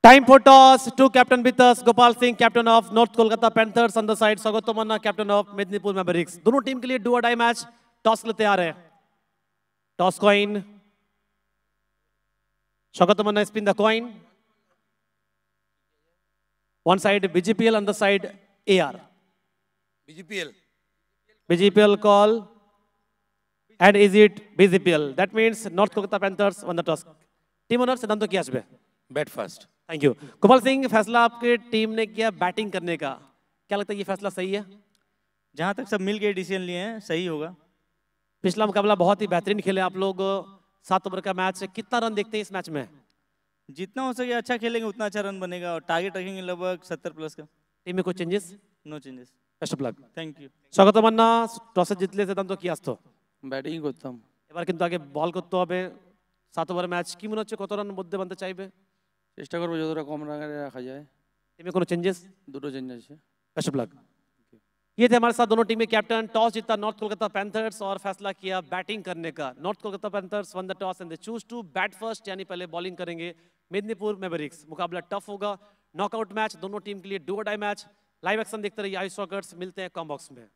Time for toss. Two captain with us. Gopal Singh, captain of North Kolkata Panthers on the side. Swagat Tamanna, captain of Medinipur Mavericks. दोनों team के लिए do और die match. Toss के लिए तैयार है. Toss coin. Swagat Tamanna spin the coin. One side BGPL, on the side AR. BGPL. BGPL call. And is it BGPL? That means North Kolkata Panthers won the toss. Team owner Siddhant क्या आजबे? Bat first. Thank you. Gopal Singh, फैसला आपके team ने किया batting करने का. क्या लगता है ये फैसला सही है? जहां तक सब मिल के डिसीजन लिए हैं सही होगा. पिछला मुकाबला बहुत ही बेहतरीन खेले आप लोग. 7 ओवर का मैच है. कितना रन देखते हैं इस मैच में? जितना हो सके अच्छा खेलेंगे उतना अच्छा रन बनेगा और टारगेट रखेंगे लगभग 70 प्लस का. टीम में कोई changes? No changes. Best of luck. Thank you. स्वागत तमन्ना टॉस जितले सिद्धांत কি আসতো? ব্যাটিং করতাম. এবার কিন্তু আগে বল করতে হবে. 7 ওভার ম্যাচ কি মনে হচ্ছে কত রান মধ্যে বানতে চাইবে? চেষ্টা করব যতটা কম রানে রাখা যায়. टीम में কোনো चेंजेस? দুটো চেঞ্জ আছে. Best of luck. ये थे हमारे साथ दोनों टीमें. कैप्टन टॉस जीता नॉर्थ कोलकाता पैंथर्स और फैसला किया बैटिंग करने का. North Kolkata Panthers won the toss and they choose to bat first, यानी पहले बॉलिंग करेंगे मेदिनीपुर मैवरिक्स. मुकाबला टफ होगा. नॉकआउट मैच, दोनों टीम के लिए डू और डाई मैच. लाइव एक्शन देखते रहिए आयुष रॉकेट्स. मिलते हैं कॉम बॉक्स में.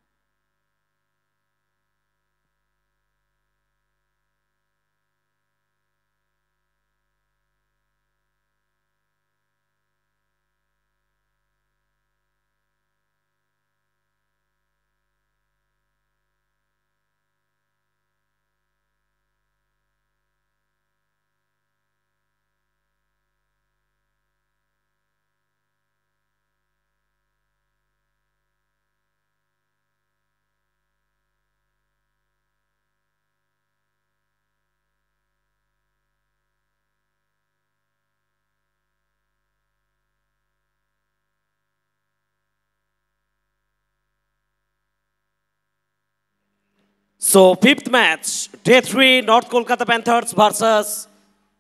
So, fifth match, day 3, North Kolkata Panthers versus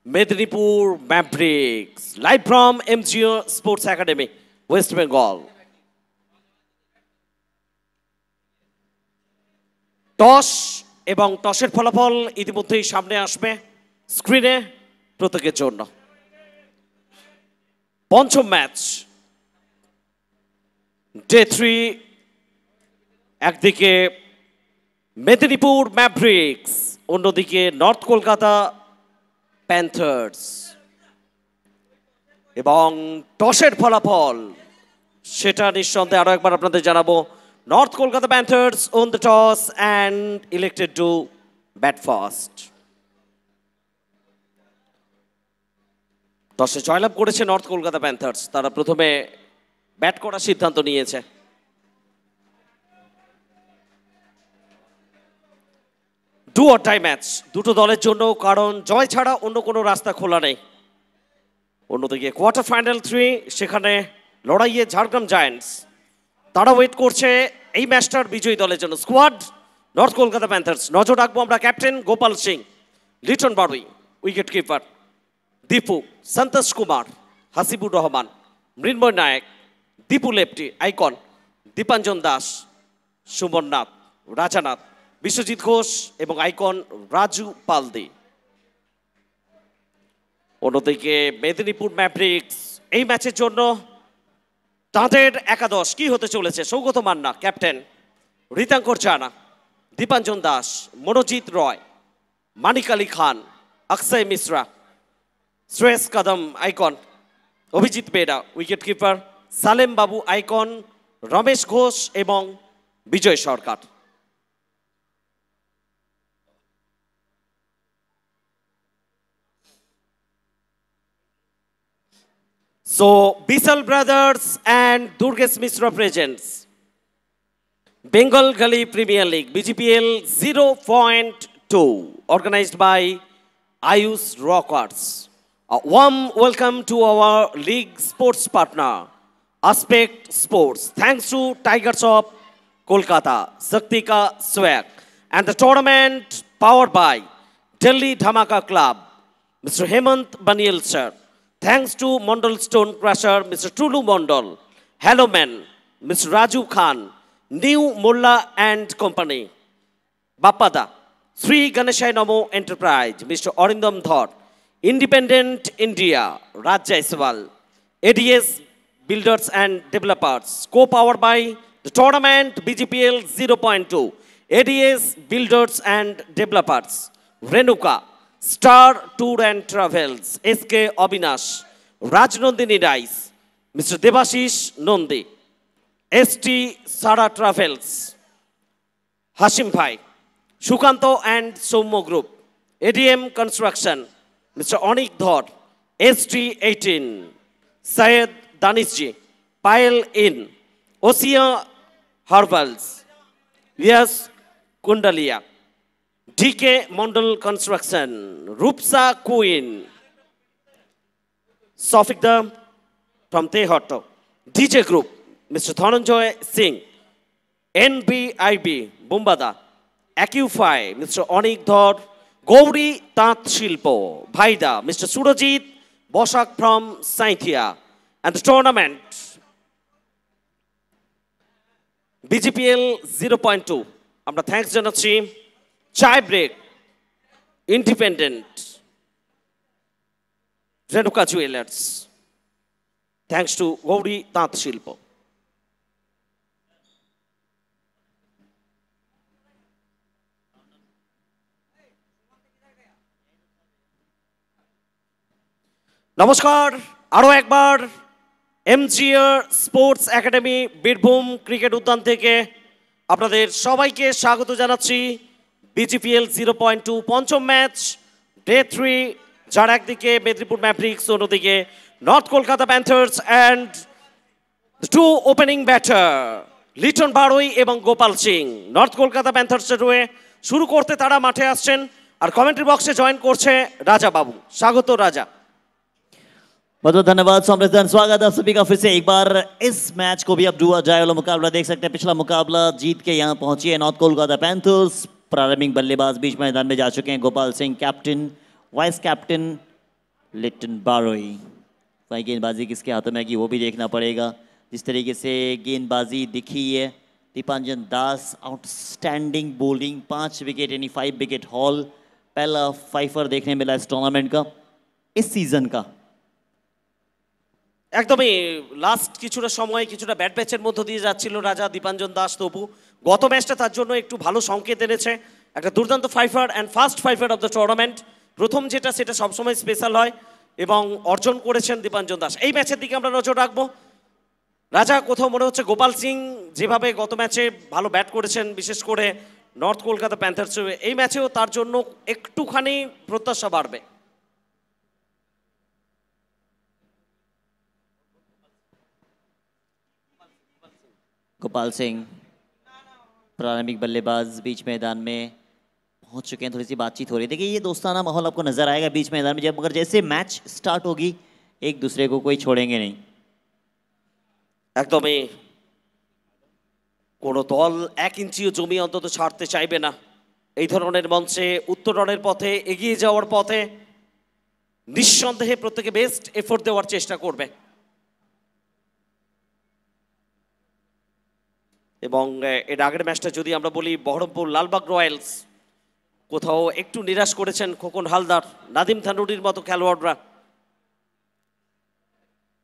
Medinipur Mavericks. Live from MGO Sports Academy, West Bengal. Toss এবং টসের ফলাফল ইতিমধ্যেই সামনে আসবে স্ক্রিনে প্রত্যেকের জন্য. পঞ্চম ম্যাচ, ডে 3, একদিকে মেদিনীপুর ম্যাভরিক্স, অন্যদিকে নর্থ কলকাতা প্যান্থার্স. এবং টসের ফলাফল সেটা নিঃসন্দেহে আরো একবার আপনাদের জানাবো. North Kolkata Panthers won the toss and elected to bat first. টসে জয়লাভ করেছে নর্থ কলকাতা প্যান্থার্স. তারা প্রথমে ব্যাট করার সিদ্ধান্ত নিয়েছে. ডু অর ডাই ম্যাচ দুটো দলের জন্য, কারণ জয় ছাড়া অন্য কোনো রাস্তা খোলা নেই. অন্যদিকে কোয়ার্টার ফাইনাল 3, সেখানে লড়াইয়ে ঝাড়গ্রাম জায়ান্টস. তারা ওয়েট করছে এই ম্যাচটার বিজয়ী দলের জন্য. Squad north Kolkata panthers. নজর রাখবো আমরা captain Gopal Singh, Liton Barui wicket keeper, Dipu, Santosh Kumar, Hasibur Rahman, Mrinmoy Nayak, Dipu lefty icon, Dipanjan Das, Suman Nath, Rajanath, Biswajit Ghosh এবং আইকন রাজু পালদি. অন্যদিকে মেদিনীপুর ম্যাভরিক্স এই ম্যাচের জন্য তাদের একাদশ কি হতে চলেছে? সৌগত মান্না ক্যাপ্টেন, রিতাঙ্কর জানা, দীপাঞ্জন দাস, মনোজিৎ রয়, মানিক আলী খান, অক্ষয় মিশ্রা, শ্রেয়স কদম icon, Abhijit Bera wicket keeper, Salem বাবু আইকন, রমেশ ঘোষ এবং বিজয় সরকার. So, Bisal Brothers and Durgesh Mishra presents Bengal Gully Premier League BGPL 0.2, organized by Ayush Rockers. A warm welcome to our league sports partner, Aspect Sports. Thanks to Tigers of Kolkata, Saktika Swag, and the tournament powered by Delhi Dhamaka Club, Mr. Hemant Baniel sir. Thanks to Mondal Stone Crusher, Mr. Tulu Mondal, Hello Man, Mr. Raju Khan, New Mulla and Company, Bapada, Sri Ganeshai Namo Enterprise, Mr. Orindam Dhar, Independent India, Raj Jaiswal, ADS Builders and Developers, co-powered by the tournament BGPL 0.2, ADS Builders and Developers, Renuka, Star Tour and Travels, SK Abinash, Rajnandini Rice, Mr. Devashish Nondi, ST Sara Travels, Hashim Bhai, Shukanto and Somo Group, ADM Construction, Mr. Onik Dhar, ST18, Syed Danishji, Pile Inn, Osia Herbals, Vyas Kundalia, DK Mondal Construction, Rupsa Queen, Sofik Dam from Tehotto, DJ Group, Mr. Dhananjoy Singh, NBIB Bumbada, Acufy, Mr. Onik Dhar, Gauri Tat Shilpo, Bhaida, Mr. Surajit Boshak from Sainthia, and the tournament BGPL 0.2. আমরা thanks জানাচ্ছি চাই break, independent, Renuka jewellers, thanks to Gauri তাঁত শিল্প। নমস্কার, আরও একবার MGR sports academy Birbhum cricket উদ্যান থেকে আপনাদের সবাইকে স্বাগত জানাচ্ছি বিজিপিএল 0.2 পঞ্চম ম্যাচ ডে 3, যার একদিকে মেদিনীপুর ম্যাভরিক্স, অন্যদিকে North Kolkata Panthers and two opening batter Liton Baroi এবং গোপাল সিং। নর্থ কলকাতা প্যান্থার্সের হয়ে শুরু করতে তারা মাঠে আসছেন, আর কমেন্ট্রি বক্সে জয়েন করছে রাজা বাবু। স্বাগত রাজা। बहुत बहुत धन्यवाद समृद्धन, स्वागत है आप सभी का फिर से एक बार। इस मैच को भी अब डुआ जाए वाला मुकाबला देख सकते हैं। पिछला मुकाबला जीत के यहाँ पहुंची है नॉर्थ कोलकाता पैंथर्स। प्रारंभिक बल्लेबाज बीच मैदान में जा चुके हैं Gopal Singh, captain, vice captain Liton Barui. वही गेंदबाजी किसके हाथों में की वो भी देखना पड़ेगा। जिस तरीके से गेंदबाजी दिखी है, दीपांजन दास आउटस्टैंडिंग बॉलिंग, 5 विकेट यानी 5 विकेट हॉल, पहला फाइफर देखने मिला इस टूर्नामेंट का, इस सीजन का। একদমই লাস্ট কিছুটা সময় কিছুটা ব্যাট প্যাচের মধ্য দিয়ে যাচ্ছিল রাজা দীপাঞ্জন দাস, তবু গত ম্যাচটা তার জন্য একটু ভালো সংকেত এনেছে। একটা দুর্দান্ত Pfeiffer and first Pfeiffer of the tournament, প্রথম যেটা সেটা সবসময় স্পেশাল হয় এবং অর্জন করেছেন দীপাঞ্জন দাস। এই ম্যাচের দিকে আমরা নজর রাখবো। রাজা, কোথাও মনে হচ্ছে গোপাল সিং যেভাবে গত ম্যাচে ভালো ব্যাট করেছেন, বিশেষ করে নর্থ কলকাতা প্যান্থার্স, এই ম্যাচেও তার জন্য একটুখানি প্রত্যাশা বাড়বে। गोपाल सिंह प्रारंभिक बल्लेबाज बीच मैदान में पहुंच चुके हैं। थोड़ी सी बातचीत हो रही है। देखिए, ये दोस्ताना माहौल आपको नजर आएगा बीच मैदान में, जब मगर जैसे मैच स्टार्ट होगी एक दूसरे को कोई छोड़ेंगे नहीं। একদমই কোনো দল 1 ইঞ্চিও জমি অন্তত ছাড়তে চাইবে না। এই ধরনের মঞ্চে উত্তরণের পথে এগিয়ে যাওয়ার পথে নিঃসন্দেহে প্রত্যেকে বেস্ট এফোর্ট দেওয়ার চেষ্টা করবে। এবং এর আগের ম্যাচটা যদি আমরা বলি, বহরমপুর লালবাগ রয়্যালস কোথাও একটু নিরাশ করেছেন খোকন হালদার, নাদিম থানুরির মতো খেলোয়াড়রা।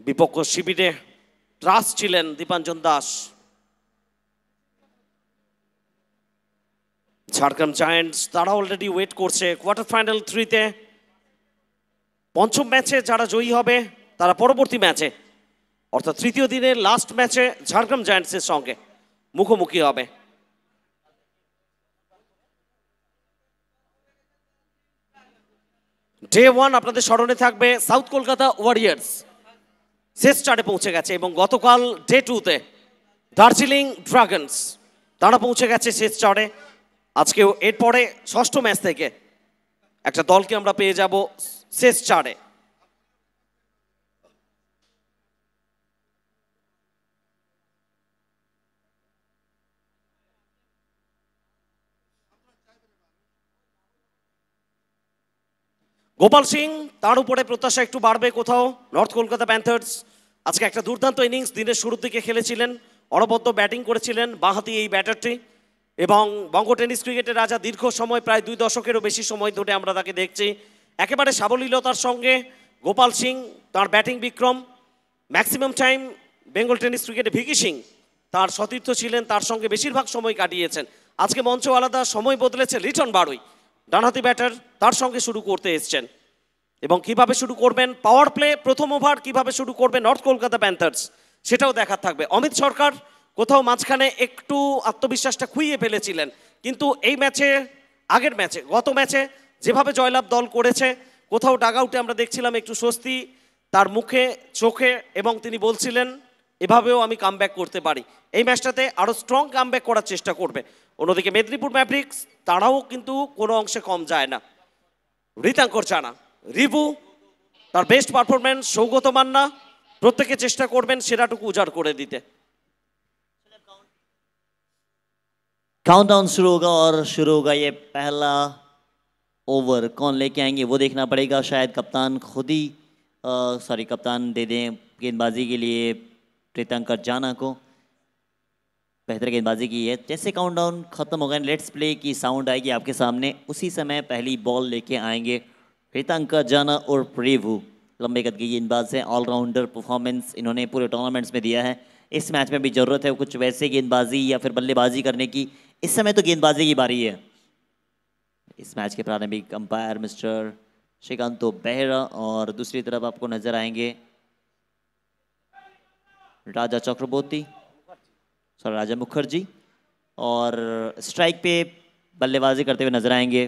বিপক্ষ শিবিরে ত্রাস ছিলেন দীপাঞ্জন দাস। ঝাড়গ্রাম জায়ান্টস তারা অলরেডি ওয়েট করছে কোয়ার্টার ফাইনাল 3-তে। পঞ্চম ম্যাচে যারা জয়ী হবে তারা পরবর্তী ম্যাচে অর্থাৎ তৃতীয় দিনের লাস্ট ম্যাচে ঝাড়গ্রাম জায়ান্টসের সঙ্গে মুখোমুখি হবে। ডে 1 আপনাদের স্মরণে থাকবে সাউথ কলকাতা ওয়ারিয়ার্স শেষ চারে পৌঁছে গেছে, এবং গতকাল ডে 2-তে দার্জিলিং ড্রাগনস তারা পৌঁছে গেছে শেষ চারে। আজকেও এরপরে ষষ্ঠ ম্যাচ থেকে একটা দলকে আমরা পেয়ে যাব শেষ চারে। গোপাল সিং, তার উপরে প্রত্যাশা একটু বাড়বে কোথাও। নর্থ কলকাতা প্যান্থার্স আজকে একটা দুর্দান্ত ইনিংস দিনের শুরুর দিকে খেলেছিলেন, অনবদ্য ব্যাটিং করেছিলেন বাঁহাতি এই ব্যাটারটি, এবং বঙ্গ টেনিস ক্রিকেটের রাজা দীর্ঘ সময় প্রায় 2 দশকেরও বেশি সময় ধরে আমরা তাকে দেখছি। একেবারে সাবলীলতার সঙ্গে গোপাল সিং তার ব্যাটিং বিক্রম, ম্যাক্সিমাম টাইম বেঙ্গল টেনিস ক্রিকেটে ভিকি সিং তার সতীর্থ ছিলেন, তার সঙ্গে বেশিরভাগ সময় কাটিয়েছেন। আজকে মঞ্চ আলাদা, সময় বদলেছে। লিটন বাড়ুই ডানহাতি ব্যাটার, তার সঙ্গে শুরু করতে এসছেন এবং কিভাবে শুরু করবেন, পাওয়ার প্লে প্রথম ওভার কিভাবে শুরু করবে নর্থ কলকাতা প্যান্থার্স সেটাও দেখার থাকবে। অমিত সরকার কোথাও মাঝখানে একটু আত্মবিশ্বাসটা খুইয়ে ফেলেছিলেন, কিন্তু এই ম্যাচে, আগের ম্যাচে, গত ম্যাচে যেভাবে জয়লাভ দল করেছে, কোথাও ডাগ আউটে আমরা দেখছিলাম একটু স্বস্তি তার মুখে চোখে, এবং তিনি বলছিলেন এভাবেও আমি কামব্যাক করতে পারি। এই ম্যাচটাতে আরও স্ট্রং কামব্যাক করার চেষ্টা করবে। অন্যদিকে মেদিনীপুর ম্যাভরিক্স তারাও কিন্তু কোনো অংশে কম যায় না। ঋতাঙ্কর জানা, রিভু তার বেস্ট পারফরমেন্স, সৌগত মান্না প্রত্যেকে চেষ্টা করবেন সেরাটুকু উজাড় করে দিতে। काउंटडाउन शुरू होगा और शुरू होगा ये पहला ओवर। कौन लेके आएंगे वो देखना पड़ेगा। शायद कप्तान खुद ही कप्तान दे दें गेंदबाजी के लिए प्रीतंकर जाना को। बेहतर गेंदबाजी की है। जैसे काउंटडाउन खत्म होगा, लेट्स प्ले की साउंड आएगी आपके सामने, उसी समय पहली बॉल लेके आएंगे प्रीतंकर जाना और प्रीभू। लंबे कद की गेंदबाज है, ऑलराउंडर परफॉर्मेंस इन्होंने पूरे टूर्नामेंट्स में दिया है। इस मैच में भी ज़रूरत है कुछ वैसे गेंदबाजी या फिर बल्लेबाजी करने की। इस समय तो गेंदबाजी की बारी है। इस मैच के प्रारंभिक अंपायर मिस्टर श्रीकांतो बेहरा और दूसरी तरफ आपको नजर आएंगे राजा चक्रवर्ती, राजा मुखर्जी, और स्ट्राइक पे बल्लेबाजी करते हुए नजर आएंगे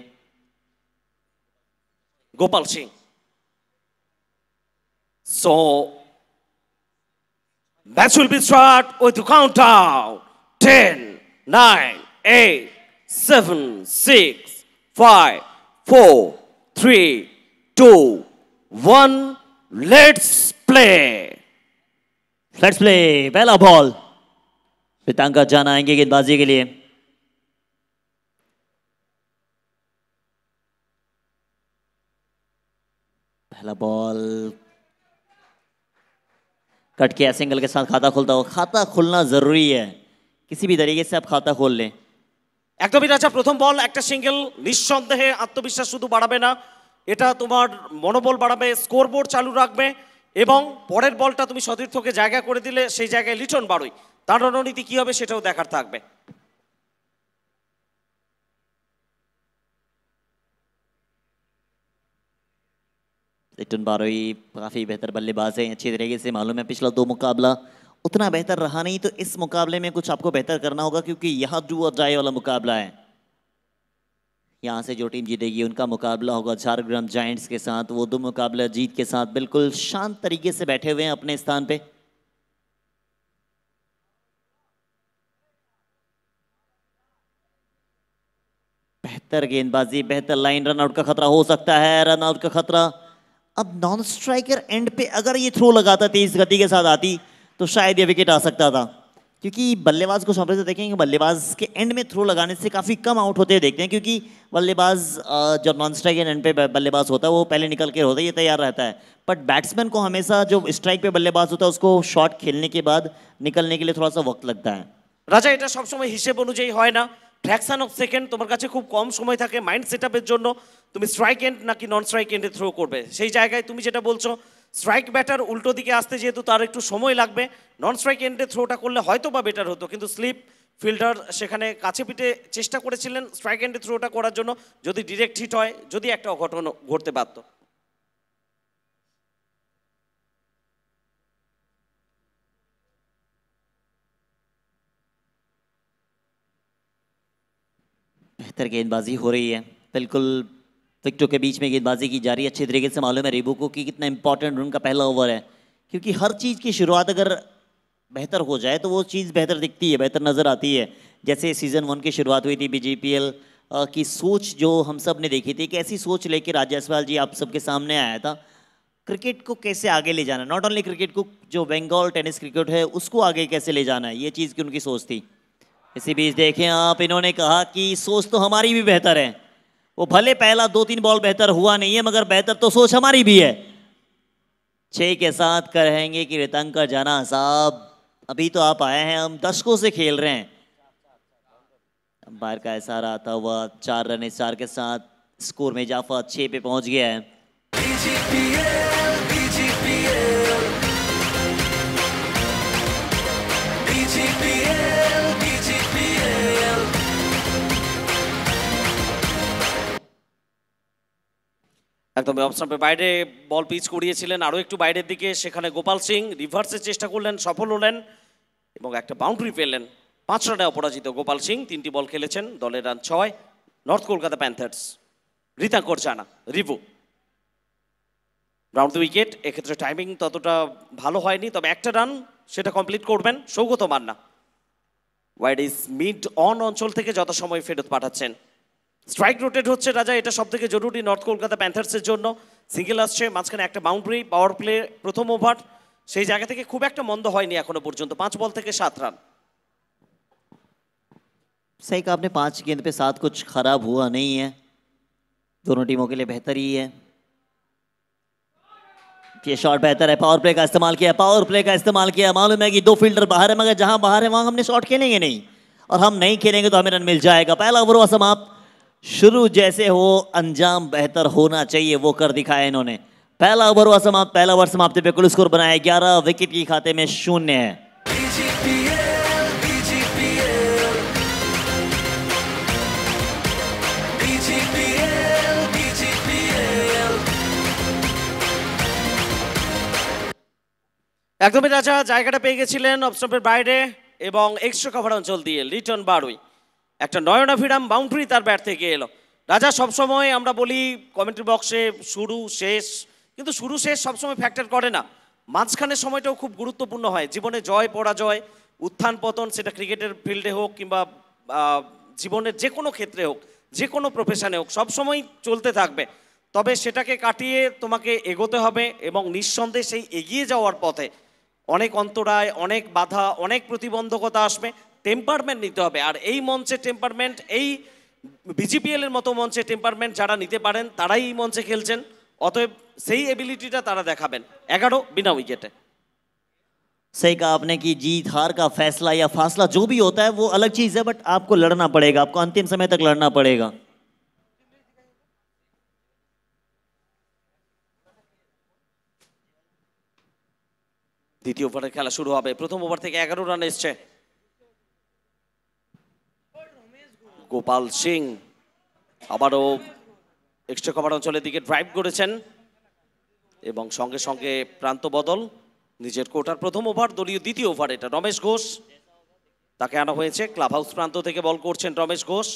Gopal Singh. So match will be start with the countdown 10, 9, 8, 7, 6, 5, 4, 3, 2, 1. Let's play. Let's play. पहला बॉल प्रीतंकर जाना आएंगे गेंदबाजी के लिए। पहला बॉल कट के सिंगल के साथ खाता खुलता हो। खाता खुलना जरूरी है, किसी भी तरीके से आप खाता खोल लें। একদমই রাজা, প্রথম বল একটা সিঙ্গেল, নিঃসন্দেহে আত্মবিশ্বাস শুধু বাড়াবে না, এটা তোমার মনোবল বাড়াবে, স্কোরবোর্ড চালু রাখবে, এবং পরের বলটা তুমি সতীর্থকে জায়গা করে দিলে সেই জায়গায় লিটন বাড়ুই তার রণনীতি কি হবে সেটাও দেখার থাকবে। लिटन बारोई काफ़ी बेहतर बल्लेबाज है, अच्छी तरीके से मालूम है पिछला 2 मुकाबला उतना बेहतर रहा नहीं, तो इस मुकाबले में कुछ आपको बेहतर करना होगा क्योंकि यहाँ डू और डाई वाला मुकाबला है। यहाँ से जो टीम जीतेगी उनका मुकाबला होगा झारग्राम जायंट्स के साथ। वो 2 मुकाबला जीत के साथ बिल्कुल शांत तरीके से बैठे हुए हैं अपने स्थान पे। बेहतर गेंदबाजी, बेहतर लाइन, रनआउट का खतरा हो सकता है, रनआउट का खतरा। अब नॉन स्ट्राइकर एंड पे अगर ये थ्रो लगाता, तेज गति के साथ आती, तो शायद ये विकेट आ सकता था, क्योंकि बल्लेबाज को सामने से देखेंगे, बल्लेबाज के एंड में थ्रो लगाने से काफ़ी कम आउट होते देखते हैं, क्योंकि बल्लेबाज जब नॉन स्ट्राइकर एंड पे बल्लेबाज होता है वो पहले निकल के होता है, ये तैयार रहता है। बट बैट्समैन को हमेशा जो स्ट्राइक पे बल्लेबाज होता है उसको शॉट खेलने के बाद निकलने के लिए थोड़ा सा वक्त लगता है। রাজা, এটা সবসময় হিসেব অনুযায়ী হয় না, ফ্র্যাকশন অফ সেকেন্ড তোমার কাছে খুব কম সময় থাকে মাইন্ড সেটআপের জন্য, তুমি স্ট্রাইক এন্ড নাকি নন স্ট্রাইক এন্ডে থ্রো করবে, সেই জায়গায় তুমি যেটা বলছো স্ট্রাইক ব্যাটার উল্টো দিকে আসতে যেহেতু তার একটু সময় লাগবে, নন স্ট্রাইক এন্ডে থ্রোটা করলে হয়তো বা বেটার হতো, কিন্তু স্লিপ ফিল্ডার সেখানে কাছে পিঠে চেষ্টা করেছিলেন স্ট্রাইক এন্ডে থ্রোটা করার জন্য, যদি ডিরেক্ট হিট হয়, যদি একটা অঘটন ঘটতে পারতো। बेहतर गेंदबाजी हो रही है, बिल्कुल विकेटों के बीच में गेंदबाजी की जा रही है। अच्छे तरीके से मालूम है रेबू को कि कितना इंपॉर्टेंट उनका पहला ओवर है, क्योंकि हर चीज़ की शुरुआत अगर बेहतर हो जाए तो वो चीज़ बेहतर दिखती है, बेहतर नज़र आती है। जैसे सीज़न 1 की शुरुआत हुई थी, BGPL की सोच जो हम सब ने देखी थी, कि ऐसी सोच लेकर राज जायसवाल जी आप सबके सामने आया था, क्रिकेट को कैसे आगे ले जाना, नॉट ओनली क्रिकेट को, जो बंगाल टेनिस क्रिकेट है उसको आगे कैसे ले जाना है, ये चीज़ की उनकी सोच थी। इसी बीच देखें आप, इन्होंने कहा कि सोच तो हमारी भी बेहतर है, वो भले पहला 2-3 बॉल बेहतर हुआ नहीं है, मगर बेहतर तो सोच हमारी भी है। 6 के साथ कहेंगे कि प्रीतंकर जाना साहब अभी तो आप आए हैं, हम दशकों से खेल रहे हैं। अंपायर का इशारा आता हुआ 4 रन इस 4 के साथ स्कोर में इजाफा 6 पे पहुंच गया है। একদম অফ স্টাম্পের বাইরে বল পিচ করিয়েছিলেন আরও একটু বাইরের দিকে, সেখানে গোপাল সিং রিভার্সের চেষ্টা করলেন, সফল হলেন এবং একটা বাউন্ডারি পেলেন। 5 রানে অপরাজিত গোপাল সিং, 3টি বল খেলেছেন, দলের রান 6। নর্থ কলকাতা প্যান্থার্স রিতাঙ্কর জানা রিভু রাউন্ড দ্য উইকেট, এক্ষেত্রে টাইমিং ততটা ভালো হয়নি, তবে একটা রান সেটা কমপ্লিট করবেন Saugata Manna. Wide is mid on অঞ্চল থেকে যথাসময় ফেরত পাঠাচ্ছেন। স্ট্রাইক রোটেট হচ্ছে রাজা, এটা সব থেকে জরুরি নর্থ কলকাতা প্যান্থার্সের জন্য। সিঙ্গেল আসছে, মাঝখানে একটা বাউন্ডারি, পাওয়ার প্লে প্রথম ওভার, সেই জায়গা থেকে খুব একটা মন্দ হয়নি এখনো পর্যন্ত। 5 বল থেকে 7 রান। सही कहा आपने, 5 गेंद पे 7 कुछ खराब हुआ नहीं है, दोनों टीमों के लिए बेहतर ही है। ये शॉट बेहतर है, पावर प्ले का इस्तेमाल किया, पावर प्ले का इस्तेमाल किया। मालूम है कि 2 फील्डर बाहर है, मगर जहां बाहर है वहां हमने शॉट खेलेंगे नहीं, और हम नहीं खेलेंगे तो हमें रन मिल जाएगा। पहला ओवर हुआ समाप्त। शुरू जैसे हो अंजाम बेहतर होना चाहिए, वो कर दिखाया इन्होंने। पहला ओवर हुआ समाप्त, पहला ओवर समाप्ति पे कुल स्कोर बनाया 11, विकेट की खाते में 0 है। একদমই রাজা জায়গাটা পেয়ে গেছিলেন অফ স্টাম্পের বাইরে এবং এক্সট্রা কভার অঞ্চল দিয়ে লিটন বারুই। একটা নয়নাভিরাম বাউন্ডারি তার ব্যাট থেকে এলো। রাজা সবসময় আমরা বলি কমেন্ট্রি বক্সে শুরু শেষ, কিন্তু শুরু শেষ সবসময় ফ্যাক্টর করে না, মাঝখানের সময়টাও খুব গুরুত্বপূর্ণ হয়। জীবনে জয় পরাজয়, উত্থান পতন, সেটা ক্রিকেটের ফিল্ডে হোক কিংবা জীবনের যে কোনো ক্ষেত্রে হোক, যে কোনো প্রফেশনে হোক, সবসময় চলতে থাকবে। তবে সেটাকে কাটিয়ে তোমাকে এগোতে হবে এবং নিঃসন্দেহে সেই এগিয়ে যাওয়ার পথে অনেক অন্তরায়, অনেক বাধা, অনেক প্রতিবন্ধকতা আসবে। টেম্পারমেন্ট নিতে হবে, আর এই মঞ্চে টেম্পারমেন্ট, এই বিজিপিএল এর মতো মঞ্চে টেম্পারমেন্ট যারা নিতে পারেন তারাই এই মঞ্চে খেলছেন, অতএব সেই এবিলিটিটা তারা দেখাবেন। 11 বিনা উইকেটে। सही कहा आपने कि जीत हार का फैसला या फासला जो भी होता है वो अलग चीज है, बट आपको लड़ना पड़ेगा, आपको अंतिम समय तक लड़ना पड़ेगा। দ্বিতীয় ওভারে খেলা শুরু হবে। প্রথম ওভার থেকে 11 রান এসছে। গোপাল সিং আবারও এক্সট্রা কভার অঞ্চলের দিকে ড্রাইভ করেছেন এবং সঙ্গে সঙ্গে প্রান্ত বদল। নিজের কোটার প্রথম ওভার, দলীয় দ্বিতীয় ওভার এটা। রমেশ ঘোষ তাকে আনা হয়েছে, ক্লাব হাউস প্রান্ত থেকে বল করছেন রমেশ ঘোষ।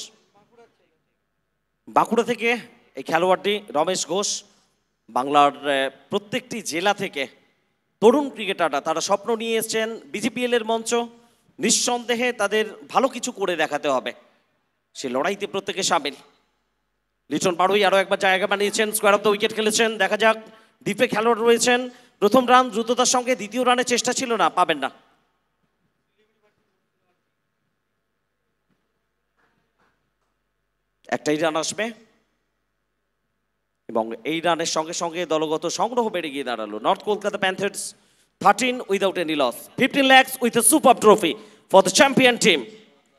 বাঁকুড়া থেকে এই খেলোয়াড়টি রমেশ ঘোষ। বাংলার প্রত্যেকটি জেলা থেকে তরুণ ক্রিকেটাররা তারা স্বপ্ন নিয়ে এসছেন বিজিপিএল এর মঞ্চ। নিঃসন্দেহে তাদের ভালো কিছু করে দেখাতে হবে, সে লড়াইতে প্রত্যেকে সামিল। লিটন বারুই আরও একবার জায়গা বানিয়েছেন, স্কোয়ার অফ দ্য উইকেট খেলেছেন। দেখা যাক, ডিপে খেলোয়াড় রয়েছেন। প্রথম রান দ্রুততার সঙ্গে, দ্বিতীয় রানের চেষ্টা ছিল না, পাবেন না। একটাই রান আসবে এবং এই রানের সঙ্গে সঙ্গে দলগত সংগ্রহ বেড়ে গিয়ে দাঁড়ালো। North Kolkata panthers 13 without any loss, 15 lakhs with a super trophy for the champion team.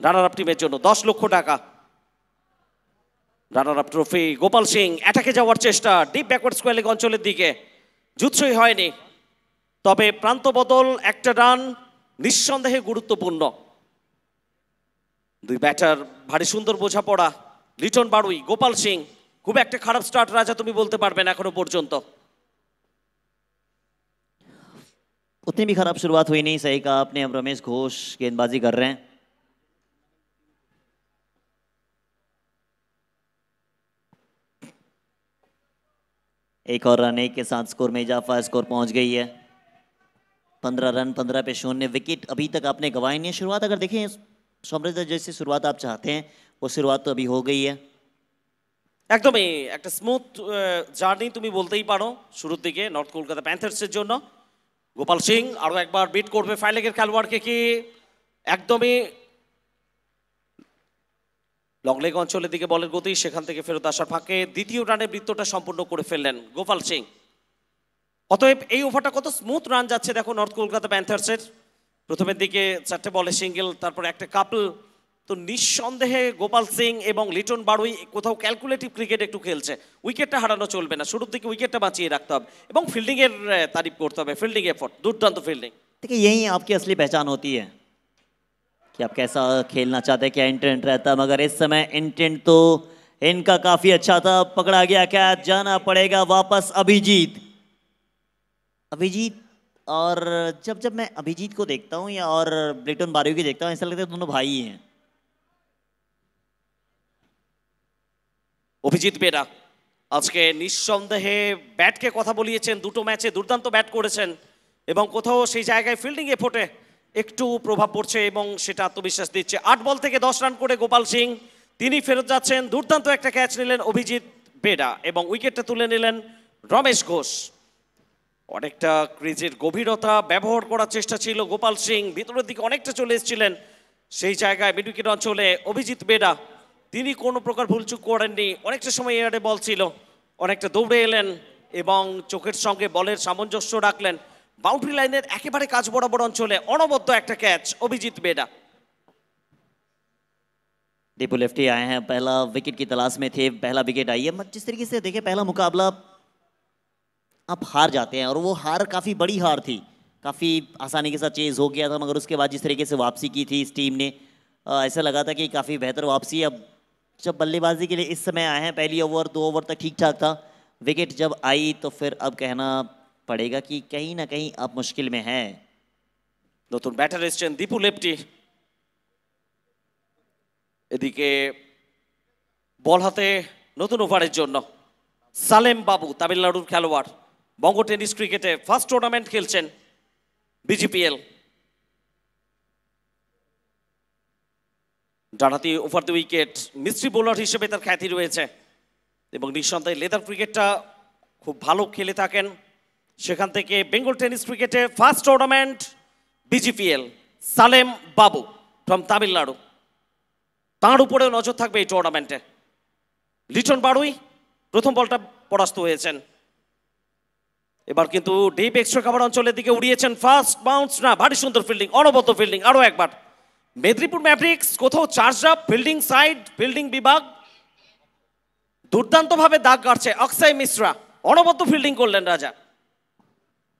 Runner up টিমের জন্য 10 লক্ষ টাকা। Runner up trophy. Gopal Singh অ্যাটাকে যাওয়ার চেষ্টা ডিপ ব্যাকওয়ার্ড স্কোয়ার লেগ অঞ্চলের দিকে, জুৎসই হয়নি, তবে প্রান্ত বদল, একটা রান নিঃসন্দেহে গুরুত্বপূর্ণ। দুই ব্যাটার ভারী সুন্দর বোঝাপড়া। লিটন বারুই, গোপাল সিং, খুব একটা খারাপ স্টার্ট রাজা তুমি বলতে পারবেন এখনো পর্যন্ত। उतनी भी खराब शुरुआत हुई नहीं, सही कहा आपने। अब रमेश घोष गेंदबाजी कर रहे हैं। एक और रन, एक के साथ स्कोर में इजाफा, स्कोर पहुंच गई है 15 रन, 15 पे 0। विकेट अभी तक आपने गंवाई नहीं है। शुरुआत अगर देखें समृद्ध, जैसी शुरुआत आप चाहते हैं वो शुरुआत तो अभी हो गई है। একদমই একটা স্মুথ জার্নি তুমি বলতেই পারো শুরুর দিকে নর্থ কলকাতা প্যান্থার্সের জন্য। গোপাল সিং আরও একবার বিট করবে ফাইলেগের খেলোয়াড়কে, কি একদমই লং লেগ অঞ্চলের দিকে বলের গতি, সেখান থেকে ফেরত আসার ফাঁকে দ্বিতীয় রানে বৃত্তটা সম্পূর্ণ করে ফেললেন গোপাল সিং। অতএব এই ওভারটা কত স্মুথ রান যাচ্ছে দেখো নর্থ কলকাতা প্যান্থার্সের। প্রথমের দিকে 4টে বলে সিঙ্গেল, তারপর একটা কাপল। তো নিঃসন্দেহে গোপাল সিং এবং লিটন বারুই কোথাও ক্যালকুলেটিভ ক্রিকেট একটু খেলছে। উইকেটটা হারানো চলবে না, শুরুর দিকে উইকেটটা বাঁচিয়ে রাখতে হবে এবং ফিল্ডিংয়ের তারিফ করতে হবে। ফিল্ডিং এফোর্ট, দুর্দান্ত ফিল্ডিং। देखिए यही आपकी असली पहचान होती है कि आप कैसा खेलना चाहते हैं, क्या इंटेंट रहता है। मगर इस समय इंटेंट तो इनका काफी अच्छा था, पकड़ा गया कैच, जाना पड़ेगा वापस अभिजीत। अभिजीत और जब जब मैं अभिजीत को देखता हूँ या और ब्रिटन बारियो की देखता हूँ, ऐसा लगता है दोनों भाई ही हैं। অভিজিৎ বেরা আজকে নিঃসন্দেহে ব্যাটকে কথা বলিয়েছেন, দুটো ম্যাচে দুর্দান্ত ব্যাট করেছেন এবং কোথাও সেই জায়গায় ফিল্ডিং এফোর্টে একটু প্রভাব পড়ছে এবং সেটা আত্মবিশ্বাস দিচ্ছে। 8 বল থেকে 10 রান করে গোপাল সিং তিনি ফেরত যাচ্ছেন। দুর্দান্ত একটা ক্যাচ নিলেন অভিজিৎ বেরা এবং উইকেটটা তুলে নিলেন রমেশ ঘোষ। অনেকটা ক্রিজের গভীরতা ব্যবহার করার চেষ্টা ছিল গোপাল সিং, ভিতরের দিকে অনেকটা চলে এসেছিলেন, সেই জায়গায় মিড উইকেট অঞ্চলে অভিজিৎ বেরা তিনি কোনো প্রকার ভুলচুক করেননি। অনেকটা সময় এয়ারে বল ছিল, অনেকটা দৌড়ে এলেন এবং চোখের সঙ্গে বলের সামঞ্জস্য রাখলেন। বাউন্ডারি লাইনের একেবারে কাজ বরাবর অঞ্চলে অনবদ্য একটা ক্যাচ অভিজিৎ বেরা। दीपू लेफ्टी आए हैं, पहला विकेट की तलाश में थे, पहला विकेट आई है। जिस तरीके से देखे पहला मुकाबला आप हार जाते हैं और वो हार काफ़ी बड़ी हार थी, काफ़ी आसानी के साथ चेज हो गया था, मगर उसके बाद जिस तरीके से वापसी की थी इस टीम ने, ऐसा लगा था कि काफ़ी बेहतर वापसी। अब जब बल्लेबाजी के लिए इस समय आए हैं, पहली ओवर 2 ओवर तक ठीक ठाक था, विकेट जब आई तो फिर अब कहना पड़ेगा कि कहीं ना कहीं अब मुश्किल में है। নতুন ব্যাটার এসেছেন দীপু লেফটি, এদিকে বল হাতে নতুন ওভারের জন্য সালেম বাবু, তামিলনাড়ুর খেলোয়াড়, বঙ্গ টেনিস ক্রিকেটে ফার্স্ট টুর্নামেন্ট খেলছেন বিজিপিএল। ডানহাতি over the wicket mystery bowler হিসেবে তার খ্যাতি রয়েছে এবং নিঃসন্দেহে লেদার ক্রিকেটটা খুব ভালো খেলে থাকেন। সেখান থেকে বেঙ্গল টেনিস ক্রিকেটে first tournament বিজিপিএল, Salem Babu from Tamil Nadu, তাঁর উপরেও নজর থাকবে এই টুর্নামেন্টে। লিটন বাড়ুই প্রথম বলটা পরাস্ত হয়েছেন, এবার কিন্তু ডিপ এক্সট্রা কাভার অঞ্চলের দিকে উড়িয়েছেন, ফার্স্ট বাউন্স না, ভারী সুন্দর ফিল্ডিং, অনবদ্য ফিল্ডিং। আরও একবার মেদিনীপুর ম্যাভরিক্স কোথাও charge up, fielding side, fielding বিভাগ দুর্দান্তভাবে দাগ কাটছে। অক্ষয় মিশ্রা অনবদ্য ফিল্ডিং করলেন রাজা।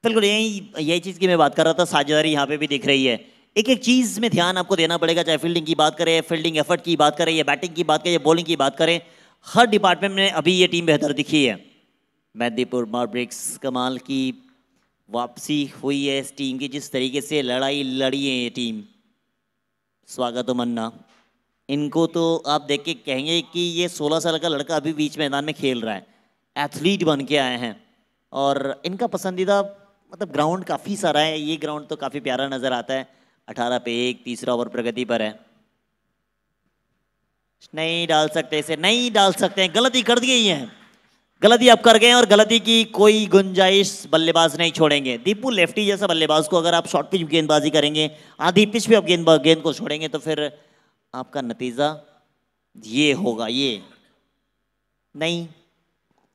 बिल्कुल यही चीज़ की मैं बात कर रहा था, साझेदारी यहाँ पे भी दिख रही है। एक एक चीज़ में ध्यान आपको देना पड़ेगा, चाहे फील्डिंग की बात करें, फील्डिंग एफर्ट की बात करें, या बैटिंग की बात करें, या बॉलिंग की बात करें, हर डिपार्टमेंट में अभी ये टीम बेहतर दिखी है। मेदिनीपुर मैवरिक्स कमाल की वापसी हुई है इस टीम की, जिस तरीके से लड़ाई लड़ी है ये टीम, स्वागत हो मन्ना। इनको तो आप देख के कहेंगे कि ये 16 साल का लड़का अभी बीच मैदान में खेल रहा है, एथलीट बन के आए हैं। और इनका पसंदीदा मतलब ग्राउंड काफ़ी सारा है, ये ग्राउंड तो काफ़ी प्यारा नज़र आता है। 18 पे 1, तीसरा ओवर प्रगति पर है, नहीं डाल सकते इसे, नहीं डाल सकते हैं, गलती कर दी है, गलती आप कर गए और गलती की कोई गुंजाइश बल्लेबाज नहीं छोड़ेंगे। दीपू लेफ्टी जैसा बल्लेबाज को अगर आप शॉर्ट पिच गेंदबाजी करेंगे, आधी पिच पे आप गेंद को छोड़ेंगे, तो फिर आपका नतीजा ये होगा, ये नहीं।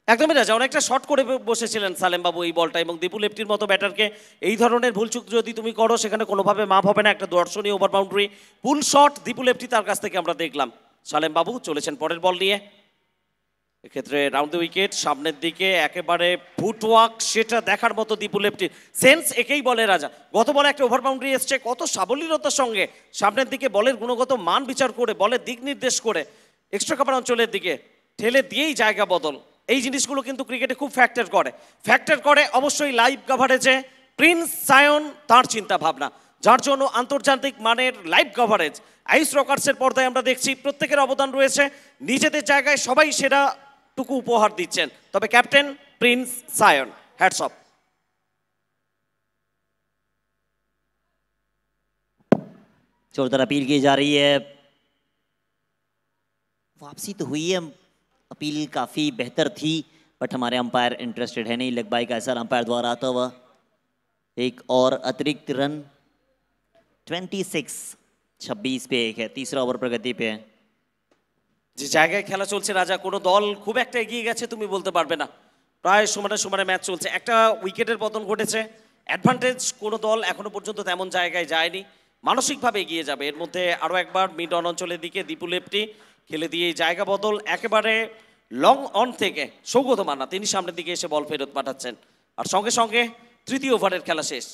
একদমই রাজা, অনেকটা শর্ট করে বসেছিলেন সালেম বাবু এই বলটা, এবং দীপু লেফটির মতো ব্যাটারকে এই ধরনের ভুলচুক যদি তুমি করো সেখানে কোনোভাবে মাপ হবে না। একটা দর্শনীয় ওভার বাউন্ডারি পুল শট দীপু লেফটি তার কাছ থেকে আমরা দেখলাম। সালেম বাবু চলেছেন পরের বল নিয়ে, এক্ষেত্রে রাউন্ড দ্য উইকেট, সামনের দিকে একেবারে ফুটওয়ার্ক, সেটা দেখার মতো দীপু লেফটির সেন্স একেই বলে রাজা। গত বলে একটা ওভার বাউন্ডারি এসছে, কত সাবলীলতার সঙ্গে সামনের দিকে বলের গুণগত মান বিচার করে, বলের দিক নির্দেশ করে এক্সট্রা কাভার অঞ্চলের দিকে ঠেলে দিয়েই জায়গা বদল। এই জিনিসগুলো কিন্তু ক্রিকেটে খুব ফ্যাক্টর করে অবশ্যই লাইভ কভারেজে প্রিন্স সায়ন তার চিন্তা ভাবনা, যার জন্য আন্তর্জাতিক মানের লাইভ কভারেজ আইস রকার্সের পর্দায় আমরা দেখছি প্রত্যেকের অবদান রয়েছে, নিজেদের জায়গায় সবাই সেরাটুকু উপহার দিচ্ছেন। তবে captain Prince Sayan, hats off. जोरदार अपील की जा रही है, वापसी तो हुई है, अपील काफ़ी बेहतर थी, बट हमारे अंपायर इंटरेस्टेड है नहीं। लेग बाई का असर अंपायर द्वारा आता हुआ एक और अतिरिक्त रन, 26 पे 1 है, तीसरा ओवर प्रगति पे है। যে জায়গায় খেলা চলছে রাজা, কোনো দল খুব একটা এগিয়ে গেছে তুমি বলতে পারবে না, প্রায় সমানে ম্যাচ চলছে, একটা উইকেটের পতন ঘটেছে, অ্যাডভান্টেজ কোনো দল এখনো পর্যন্ত তেমন জায়গায় যায়নি, মানসিকভাবে এগিয়ে যাবে। এর মধ্যে আরও একবার মিড অন অঞ্চলের দিকে দীপু লেফটি খেলে দিয়ে জায়গা বদল, একেবারে লং অন থেকে সৌগত মান্না তিনি সামনের দিকে এসে বল ফেরত পাঠাচ্ছেন, আর সঙ্গে সঙ্গে তৃতীয় ওভারের খেলা শেষ।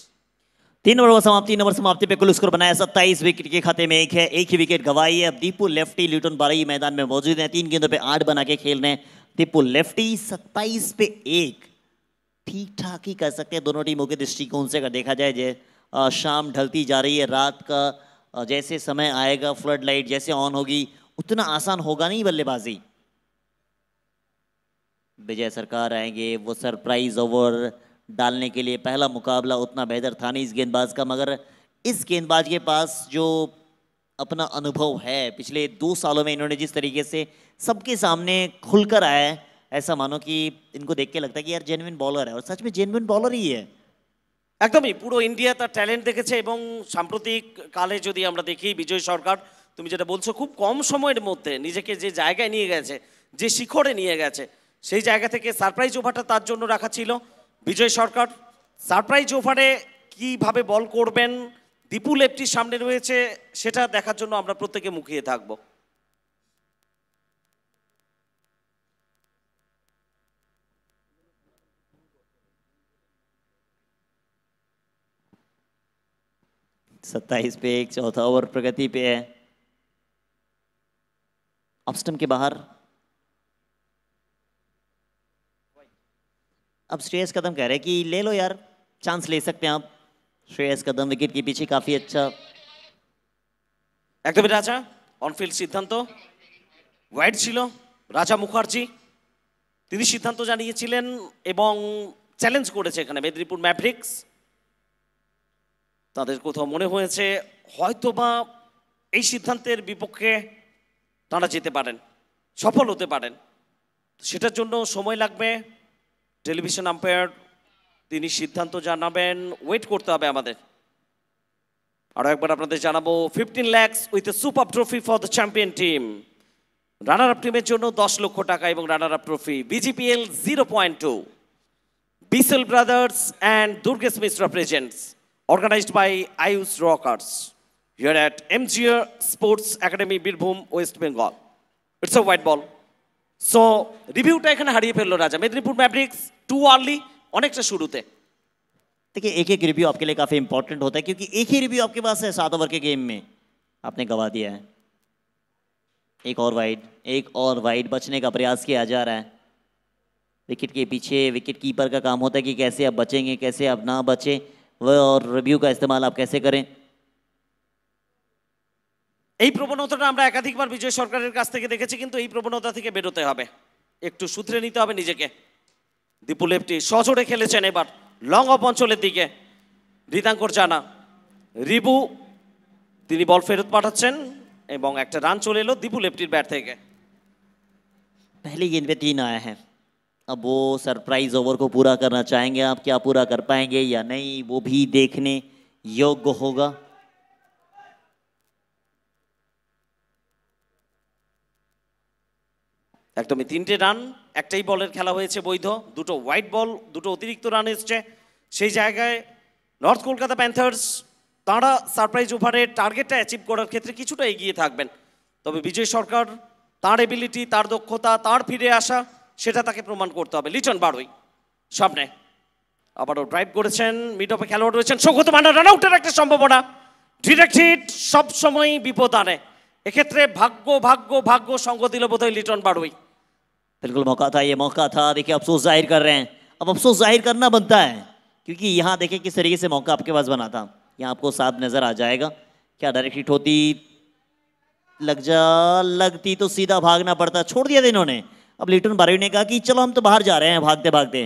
तीन नंबर समाप्ति पे कुल स्कोर बनाया 27 विकेट के खाते में एक ही विकेट गवाई है। अब दीपू लेफ्टी ल्यूटन बारही मैदान में मौजूद हैं, 3 गेंदों पे 8 बना के खेल रहे हैं दीपू लेफ्टी। 27 पे 1 ठीक ठाक ही कर सकते हैं दोनों टीमों के दृष्टिकोण से। अगर देखा जाए शाम ढलती जा रही है, रात का जैसे समय आएगा, फ्लड लाइट जैसे ऑन होगी, उतना आसान होगा नहीं बल्लेबाजी। विजय सरकार आएंगे, वो सरप्राइज ओवर डालने के लिए। पहला मुकाबला उतना बेहतर था नहीं इस गेंदबाज का, मगर इस गेंदबाज के पास जो अपना अनुभव है, पिछले 2 सालों में इन्होंने जिस तरीके से सबके सामने खुलकर आया है, ऐसा मानो कि इनको देख के लगता है कि यार जेन्युइन बॉलर है, और सच में जेन्युइन बॉलर ही है। একদমই পুরো ইন্ডিয়া তার ট্যালেন্ট দেখেছে এবং সাম্প্রতিক কালে যদি আমরা দেখি বিজয় সরকার, তুমি যেটা বলছো, খুব কম সময়ের মধ্যে নিজেকে যে জায়গায় নিয়ে গেছে, যে শিখরে নিয়ে গেছে, সেই জায়গা থেকে সারপ্রাইজ ওভারটা তার জন্য রাখা ছিল। বিজয় সরকার সারপ্রাইজ ওভারে কিভাবে বল করবেন, দীপু লেফটির সামনে রয়েছে, সেটা দেখার জন্য আমরা প্রত্যেকে মুখিয়ে থাকবো। सत्ताईस पे 1, चौथा ओवर प्रगति पे है। ऑफ के बाहर अब श्रेयस कदम कह रहे हैं कि ले लो यार, चांस ले सकते हैं आप। श्रेयस कदम विकेट के पीछे काफी अच्छा। একদমই রাজা অনফিল্ড সিদ্ধান্ত, ওয়াইড ছিল রাজা মুখার্জি, তিনি সিদ্ধান্ত জানিয়েছিলেন এবং চ্যালেঞ্জ করেছে এখানে মেদিনীপুর ম্যাভরিক্স। তাদের কোথাও মনে হয়েছে হয়তোবা এই সিদ্ধান্তের বিপক্ষে তারা যেতে পারেন, সফল হতে পারেন, সেটার জন্য সময় লাগবে। টেলিভিশন আম্পায়ার তিনি সিদ্ধান্ত জানাবেন, ওয়েট করতে হবে আমাদের। আরও একবার আপনাদের জানাবো 15 lakhs with a super trophy for the champion team. Runner up টিমের জন্য 10 লক্ষ টাকা এবং রানার আপ ট্রফি। BGPL 0.2 বিসেল brothers and Durgesh Mishra presents, organized by Ayush Rockers here at MGR Sports Academy, Birbhum, West Bengal. It's a white ball. So রিভিউটা এখানে হারিয়ে ফেললো রাজা। মেদিনীপুর ম্যাভরিক্স টু আর্লি অনেকটা শুরুতে। देखिए एक एक रिव्यू आपके लिए काफी इंपॉर्टेंट होता है, क्योंकि एक ही रिव्यू आपके पास है 7 ओवर के गेम में, आपने गवा दिया है। एक और वाइड बचने का प्रयास किया जा रहा है। विकेट के पीछे विकेट कीपर का काम होता है कि कैसे आप बचेंगे, कैसे आप ना बचें, वह और रिव्यू का इस्तेमाल आप कैसे करें। এই প্রবণতাটা আমরা একাধিকবার বিজয় সরকারের কাছ থেকে দেখেছি, কিন্তু এই প্রবণতা থেকে বেরোতে হবে, একটু শুধরে নিতে হবে নিজেকে। দীপু লেফটি সজোরে খেলেছেন এবার লং অফ অঞ্চলের দিকে। রিতাঙ্কর জানা, রিবু তিনি বল ফেরত পাঠাচ্ছেন এবং একটা রান চলে এলো দীপু লেফটির ব্যাট থেকে। पहली गेंद पे 3 आया है, अब वो सरप्राइज ओवर को पूरा करना चाहेंगे आप, क्या पूरा कर पाएंगे या नहीं, वो भी देखने योग्य होगा। একদমই 3টে রান, একটাই বলের খেলা হয়েছে বৈধ, 2টো হোয়াইট বল, 2টো অতিরিক্ত রান এসছে। সেই জায়গায় নর্থ কলকাতা প্যান্থার্স তাঁরা সারপ্রাইজ ওভারের টার্গেটটা অ্যাচিভ করার ক্ষেত্রে কিছুটা এগিয়ে থাকবেন। তবে বিজয় সরকার তার এবিলিটি, তার দক্ষতা, তার ফিরে আসা, সেটা তাকে প্রমাণ করতে হবে। লিটন বারুই সামনে আবারও ড্রাইভ করেছেন, মিড অফে খেলোয়াড় রয়েছেন সৌগত মান্না, রান আউটের একটা সম্ভাবনা। ডিরেক্ট হিট সবসময় বিপদ আনে, এক্ষেত্রে ভাগ্য ভাগ্য ভাগ্য সঙ্গ দিল বোধহয় লিটন বারুই। बिल्कुल मौका था, ये मौका था। देखिए अफसोस जाहिर कर रहे हैं, अब अफसोस जाहिर करना बनता है, क्योंकि यहाँ देखिए किस तरीके से मौका आपके पास बना था। यहाँ आपको साफ नजर आ जाएगा, क्या डायरेक्ट हिट होती, लगती तो सीधा भागना पड़ता, छोड़ दिया था इन्होंने। अब लिटन बारवी ने कहा कि चलो हम तो बाहर जा रहे हैं भागते भागते।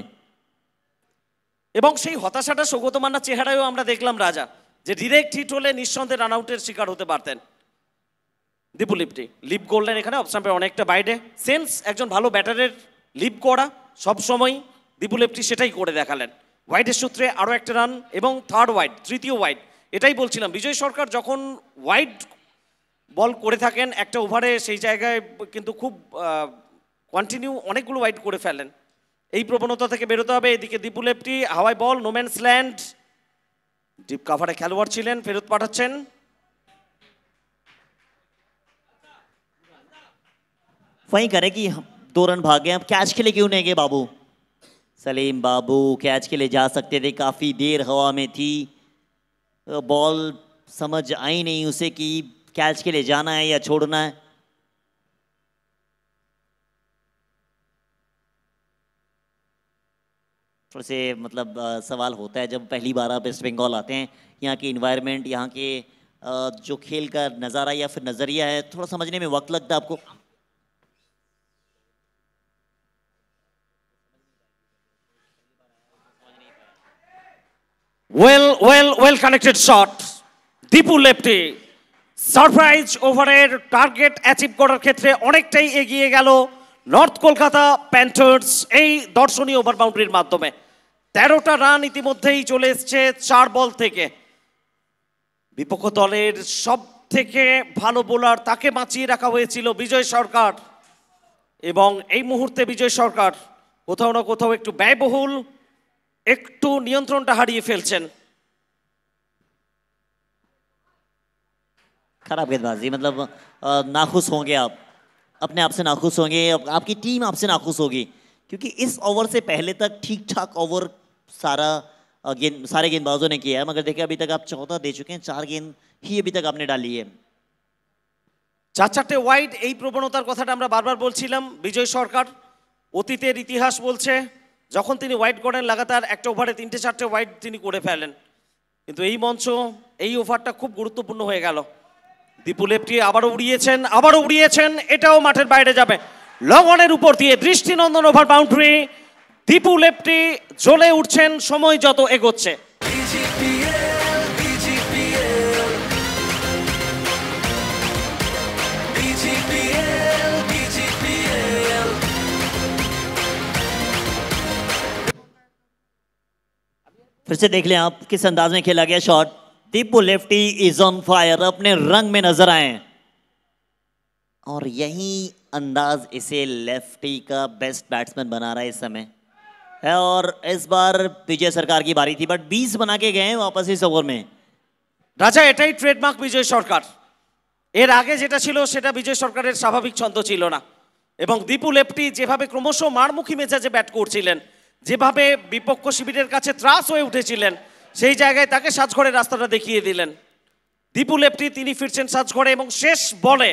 এবং সেই হতাশাটা সৌগত মান্নার চেহারায়ও আমরা দেখলাম রাজা, যে ডিরেক্ট হিট হলে নিঃসন্দেহে রান আউটের শিকার হতে পারতেন। দীপু লিফটি লিপ করলেন এখানে, অফ স্টাম্পের অনেকটা বাইরে। সেন্স একজন ভালো ব্যাটারের লিপ করা সবসময়, দীপু লিফটি সেটাই করে দেখালেন। ওয়াইডের সূত্রে আরও একটা রান এবং থার্ড ওয়াইড, তৃতীয় ওয়াইড। এটাই বলছিলাম, বিজয় সরকার যখন ওয়াইড বল করে থাকেন একটা ওভারে, সেই জায়গায় কিন্তু খুব কন্টিনিউ অনেকগুলো ওয়াইড করে ফেলেন। এই প্রবণতা থেকে বেরোতে হবে। এদিকে দীপু লেফটি হাওয়াই বল, নোম্যান্স ল্যান্ড, ডিপ কাভারে খেলোয়াড় ছিলেন, ফেরত পাঠাচ্ছেন। वहीं करे कि 2 रन भागे, अब कैच के लिए क्यों नहीं गए बाबू। सलीम बाबू कैच के लिए जा सकते थे, काफी देर हवा में थी, बॉल समझ आई नहीं उसे कि कैच के लिए जाना है या छोड़ना है। थोड़े से मतलब सवाल होता है जब पहली बार आप वेस्ट बंगाल आते हैं, यहाँ की इन्वायरमेंट, यहाँ के जो खेल का नज़ारा या फिर नज़रिया है, थोड़ा समझने में वक्त लगता है आपको। well connected shot. Dipu lefty surprise ওভারের টার্গেট অ্যাচিভ করার ক্ষেত্রে অনেকটাই এগিয়ে গেল নর্থ কলকাতা প্যান্থার্স এই দর্শনীয় ওভার বাউন্ডারির মাধ্যমে। 13টা রান ইতিমধ্যেই চলে এসছে 4 বল থেকে। বিপক্ষ দলের সব থেকে ভালো বোলার তাকে বাঁচিয়ে রাখা হয়েছিল বিজয় সরকার, এবং এই মুহূর্তে বিজয় সরকার কোথাও না কোথাও একটু ব্যয়বহুল, একটু নিয়ন্ত্রণটা হারিয়ে ফেলছেন। खराब गेंदबाजी, मतलब नाखुश होंगे आप, अपने आप से नाखुश होंगे, आपकी टीम आपसे नाखुश होगी, क्योंकि इस ओवर से पहले तक ठीक ठाक ओवर सारे गेंदबाजों ने किया है, मगर देखिए अभी तक आप 14 दे चुके हैं, 4 गेंद ही अभी तक आपने डाली है। 4-4টে ওয়াইড, এই প্রবণতার কথাটা আমরা বারবার বলছিলাম। বিজয় সরকার অতীতের ইতিহাস বলছে যখন তিনি ওয়াইড করেন লাগাতার একটা ওভারে 3-4টে ওয়াইড তিনি করে ফেলেন, কিন্তু এই মঞ্চ এই ওভারটা খুব গুরুত্বপূর্ণ হয়ে গেল। দীপু লেফটি আবারও উড়িয়েছেন, এটাও মাঠের বাইরে যাবে। লং অনের উপর দিয়ে দৃষ্টিনন্দন ওভার বাউন্ডারি। দীপু লেফটি জ্বলে উঠছেন সময় যত এগোচ্ছে। फिर से देख लें आप किस अंदाज में खेला गया shot. Deepu lefty is on fire, अपने रंग में नजर आए, और यही अंदाज इसे लेफ्टी का बेस्ट बैट्समैन बना रहा है इस समय है। और इस बार विजय सरकार की बारी थी, बट 20 बना के गए वापस इस ओवर में। রাজা, এটাই ট্রেডমার্ক বিজয় সরকার। এর আগে যেটা ছিল সেটা বিজয় সরকারের স্বাভাবিক ছন্দ ছিল না, এবং দীপু লেফটি যেভাবে ক্রমশ মারমুখী মেজাজে ব্যাট করছিলেন, যেভাবে বিপক্ষ শিবিরের কাছে ত্রাস হয়ে উঠেছিলেন, সেই জায়গায় তাকে সাজঘরের রাস্তাটা দেখিয়ে দিলেন। দীপু লেফটি তিনি ফিরছেন সাজঘরে এবং শেষ বলে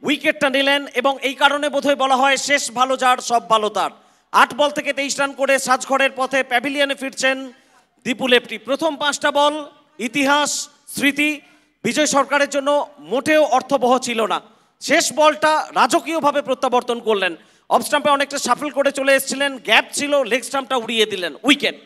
উইকেটটা নিলেন, এবং এই কারণে বোধহয় বলা হয় শেষ ভালো যার সব ভালো তার। 8 বল থেকে 23 রান করে সাজঘরের পথে প্যাভিলিয়নে ফিরছেন দীপু লেফটি। প্রথম 5টা বল ইতিহাস স্মৃতি বিজয় সরকারের জন্য মোটেও অর্থবহ ছিল না। শেষ বলটা রাজকীয়ভাবে প্রত্যাবর্তন করলেন। অফ স্টাম্পে অনেকটা সাফল করে চলে এসেছিলেন, গ্যাপ ছিল, লেগ স্টাম্পটা উড়িয়ে দিলেন, উইকেট।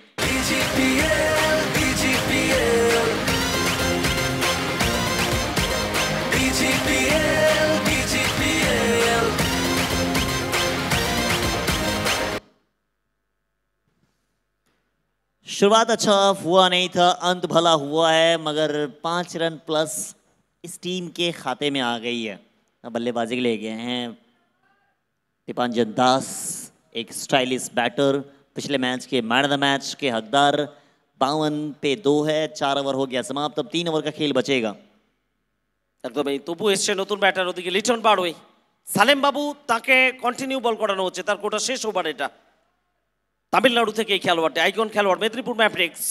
शुरुआत अच्छा हुआ नहीं था, अंत भला हुआ है, मगर 5 रन प्लस इस टीम के खाते में आ गई है। अब बल्लेबाजी के लिए गए हैं दीपांजन दास, एक स्टाइलिश बैटर, पिछले मैच के मैन ऑफ द मैच के हकदार। 52 पे 2 है, 4 ओवर हो गया समाप्त, अब 3 ओवर का खेल बचेगा। একদমই, তবু এসছে নতুন ব্যাটার, ওদিকে লিটন বাড়োই। সালেম বাবু তাকে কন্টিনিউ বল করানো হচ্ছে, তার কোটা শেষ ওভার এটা। তামিলনাড়ু থেকে এই খেলোয়াড়টি আইকন খেলোয়াড়, মেদিনীপুর ম্যাভরিক্স।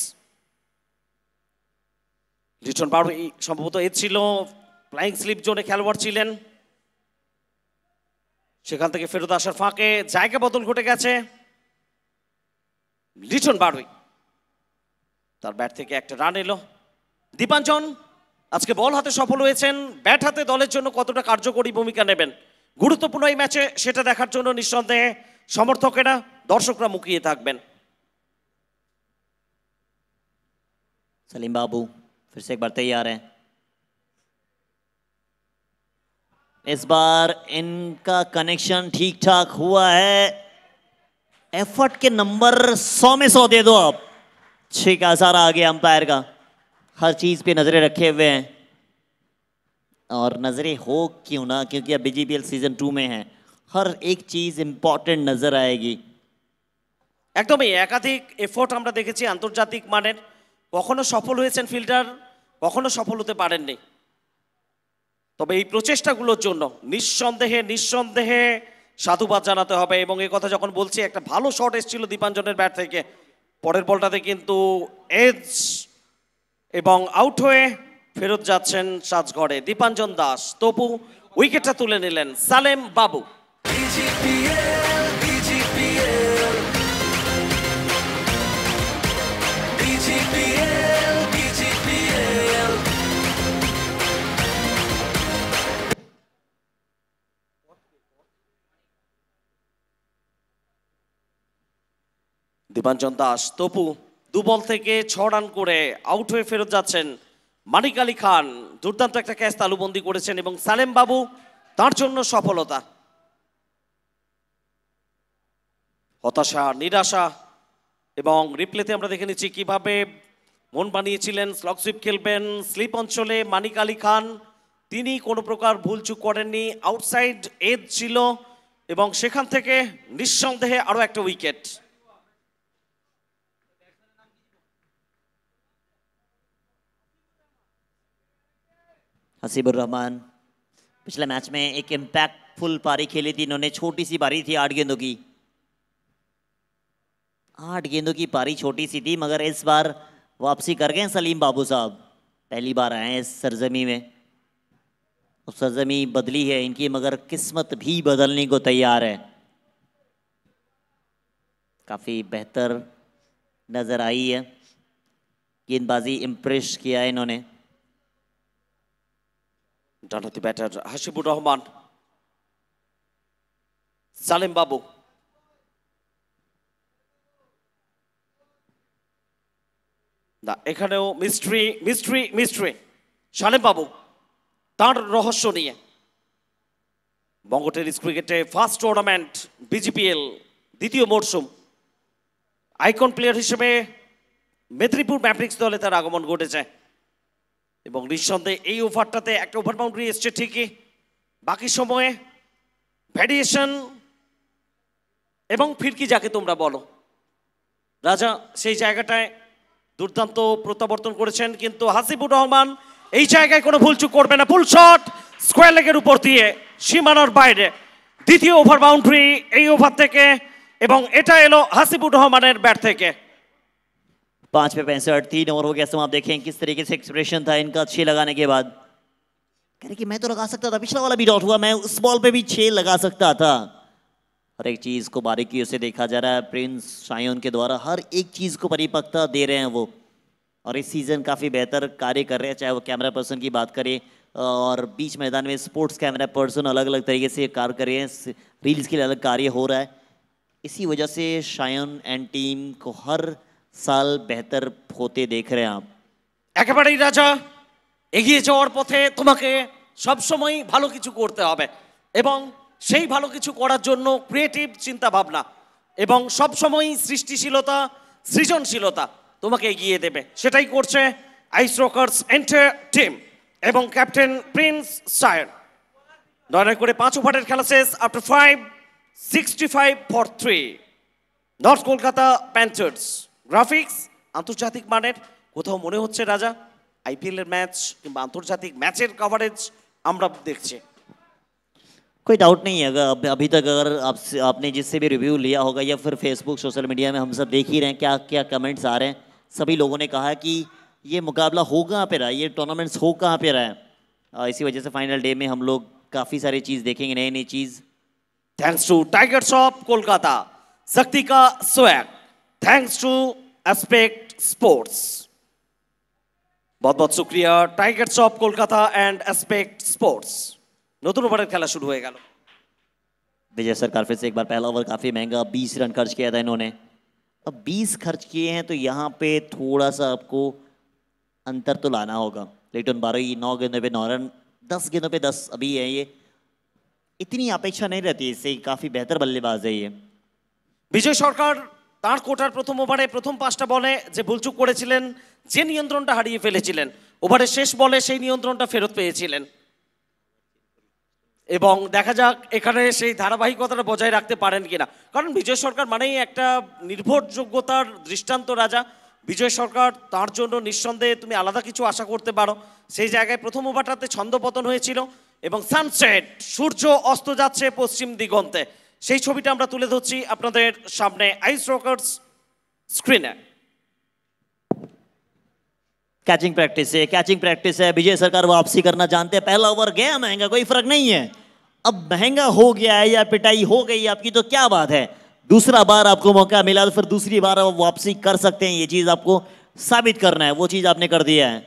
লিটন বাড়োই সম্ভবত এ ছিল ফ্লাইং স্লিপ জোনে খেলোয়াড় ছিলেন, সেখান থেকে ফেরত আসার ফাঁকে জায়গা বদল ঘটে গেছে। লিটন বাড়োই তার ব্যাট থেকে একটা রান এলো। দীপাঞ্জন আজকে বল হাতে সফল হয়েছেন, ব্যাট হাতে দলের জন্য কতটা কার্যকরী ভূমিকা নেবেন গুরুত্বপূর্ণ এই ম্যাচে সেটা দেখার জন্য নিঃসন্দেহে সমর্থকেরা দর্শকরা মুখিয়ে থাকবেন। सलीम बाबू फिर से एक बार तैयार है। इस बार इनका कनेक्शन ठीक ठाक हुआ है। एफर्ट के नंबर 100 में 100 दे दो आप। 6 का इशारा आ गया अंपायर का, हर चीज पे नजरें रखे हुए हैं, और नजरें हो क्यों ना, क्योंकि अब बीजीपीएल सीजन 2 में है, हर एक चीज इंपॉर्टेंट नजर आएगी। একদমই একাধিক এফোর্ট আমরা দেখেছি আন্তর্জাতিক মানের, কখনো সফল হয়েছেন ফিল্ডার, কখনো সফল হতে পারেননি, তবে এই প্রচেষ্টাগুলোর জন্য নিঃসন্দেহে সাধুবাদ জানাতে হবে। এবং এই কথা যখন বলছি, একটা ভালো শট এসেছিল দীপাঞ্জনের ব্যাট থেকে, পরের বলটাতে কিন্তু এজ এবং আউট হয়ে ফেরত যাচ্ছেন সাজঘরে দীপাঞ্জন দাস। তপু উইকেটটা তুলে নিলেন সালেম বাবু। দীপাঞ্জন দাস তপু দু বল থেকে 6 রান করে আউট হয়ে ফেরত যাচ্ছেন। মানিক আলী খান দুর্দান্ত একটা ক্যাচ তালুবন্দি করেছেন এবং সালেম বাবু তার জন্য সফলতা। হতাশা, নিরাশা এবং রিপ্লেতে আমরা দেখে নিচ্ছি কিভাবে মন বানিয়েছিলেন স্লগ সুইপ খেলবেন স্লিপ অঞ্চলে মানিক আলী খান। তিনি কোনো প্রকার ভুলচুক করেননি, আউটসাইড এজ ছিল এবং সেখান থেকে নিঃসন্দেহে আরো একটা উইকেট। हसीबुर रहमान पिछले मैच में एक इम्पैक्टफुल पारी खेली थी इन्होंने, छोटी सी पारी थी 8 गेंदों की। 8 गेंदों की पारी छोटी सी थी मगर इस बार वापसी कर गए सलीम बाबू साहब। पहली बार आए हैं इस सरजमी में, और सरजमी बदली है इनकी मगर किस्मत भी बदलने को तैयार है। काफ़ी बेहतर नज़र आई है, गेंदबाजी इम्प्रेस किया है इन्होंने। ডানহাতি ব্যাটার হাসিবুর রহমান, সালেম বাবু না, এখানেও মিস্ট্রি মিস্ট্রি মিস্ট্রি। সালেম বাবু তার রহস্য নিয়ে বঙ্গ টেনিস ক্রিকেটে ফার্স্ট টুর্নামেন্ট বিজিপিএল দ্বিতীয় মরশুম আইকন প্লেয়ার হিসেবে মেদিনীপুর ম্যাট্রিক্স দলে তার আগমন ঘটেছে এবং নিঃসন্দেহে এই ওভারটাতে একটা ওভার বাউন্ডারি এসছে ঠিকই, বাকি সময়ে ভ্যারিয়েশন এবং ফিরকি যাকে তোমরা বলো রাজা সেই জায়গাটায় দুর্দান্ত প্রত্যাবর্তন করেছেন। কিন্তু হাসিবুর রহমান এই জায়গায় কোনো ভুলচুক করবে না, ফুল শট স্কোয়ার লেগের উপর দিয়ে সীমানার বাইরে দ্বিতীয় ওভার বাউন্ডারি এই ওভার থেকে এবং এটা এলো হাসিবুর রহমানের ব্যাট থেকে। 5 पे 65, 3 ओवर हो गया। तो आप देखें किस तरीके से एक्सप्रेशन था इनका 6 लगाने के बाद। कह रहे कि मैं तो लगा सकता था, पिछला वाला भी डॉट हुआ, मैं उस बॉल पे भी 6 लगा सकता था। हर एक चीज़ को बारीकियों से देखा जा रहा है, प्रिंस शायोन के द्वारा हर एक चीज़ को परिपक्वता दे रहे हैं वो, और इस सीज़न काफ़ी बेहतर कार्य कर रहे हैं, चाहे वो कैमरा पर्सन की बात करें और बीच मैदान में स्पोर्ट्स कैमरा पर्सन अलग अलग तरीके से कार्य कर रहे हैं, रील्स के लिए अलग कार्य हो रहा है। इसी वजह से शायोन एंड टीम को हर সাল বেহতর হতে দেখ রে আপ। একেবারেই রাজা এগিয়ে যাওয়ার পথে তোমাকে সবসময় ভালো কিছু করতে হবে এবং সেই ভালো কিছু করার জন্য ক্রিয়েটিভ চিন্তা ভাবনা এবং সবসময় সৃষ্টিশীলতা সৃজনশীলতা তোমাকে এগিয়ে দেবে, সেটাই করছে আইস রকার্স এন্টায়ার টিম এবং ক্যাপ্টেন প্রিন্স শায়ন। 9 করে 5 ওভারের খেলা শেষ। After 5 65 for 3 north Kolkata Panthers. Graphics আন্তর্জাতিক মানের, কোথাও মনে হচ্ছে রাজা আইপিএল এর ম্যাচ কিংবা আন্তর্জাতিক ম্যাচের কভারেজ আমরা দেখছি। कोई डाउट नहीं है, अगर अभी तक अगर आपने जिससे भी रिव्यू लिया होगा या फिर फेसबुक सोशल मीडिया में हम सब देख ही रहे हैं क्या क्या कमेंट्स आ रहे हैं। सभी लोगों ने कहा है कि ये मुकाबला हो कहाँ पे रहा है, ये टूर्नामेंट्स हो कहाँ पे रहा है। इसी वजह से फाइनल डे में हम लोग काफ़ी सारी चीज़ देखेंगे, नई नई चीज़। Thanks to tigers of Kolkata, Shakti का swag, thanks to aspect sports. बहुत बहुत शुक्रिया tigers of Kolkata and aspect sports. नतून ओवरेर खेला शुरू हो गया। विजय सरकार फिर से एक बार पहला ओवर काफ़ी महंगा 20 रन खर्च किया था इन्होंने। अब 20 खर्च किए हैं तो यहाँ पे थोड़ा सा आपको अंतर तो लाना होगा। लेटन बारही 9 गेंदों पे 9 रन, 10 गेंदों पे 10 अभी है, ये इतनी अपेक्षा नहीं रहती इससे, काफ़ी बेहतर बल्लेबाज है ये। विजय सरकार তার কোটার প্রথম ওভারে প্রথম 5টা বলে যে ভুলচুক করেছিলেন, যে নিয়ন্ত্রণটা হারিয়ে ফেলেছিলেন, ওভারের শেষ বলে সেই নিয়ন্ত্রণটা ফেরত পেয়েছিলেন এবং দেখা যাক এখানে সেই ধারাবাহিকতাটা বজায় রাখতে পারেন কিনা। কারণ বিজয় সরকার মানেই একটা নির্ভরযোগ্যতার দৃষ্টান্ত রাজা। বিজয় সরকার তার জন্য নিঃসন্দেহে তুমি আলাদা কিছু আশা করতে পারো। সেই জায়গায় প্রথম ওভারটাতে ছন্দপতন হয়েছিল এবং সানসেট, সূর্য অস্ত যাচ্ছে পশ্চিম দিগন্তে, সেই ছবিটা আমরা তুলে ধরছি আপনাদের সামনে আইস রকার্স স্ক্রিনে। कैचिंग प्रैक्टिस है। विजय सरकार वापसी करना जानते हैं। पहला ओवर गया महंगा, कोई फर्क नहीं है। अब महंगा हो गया है या पिटाई हो गई आपकी तो क्या बात है, दूसरा बार आपको मौका मिला तो फिर दूसरी बार आप वापसी कर सकते हैं। ये चीज आपको साबित करना है, वो चीज आपने कर दिया है।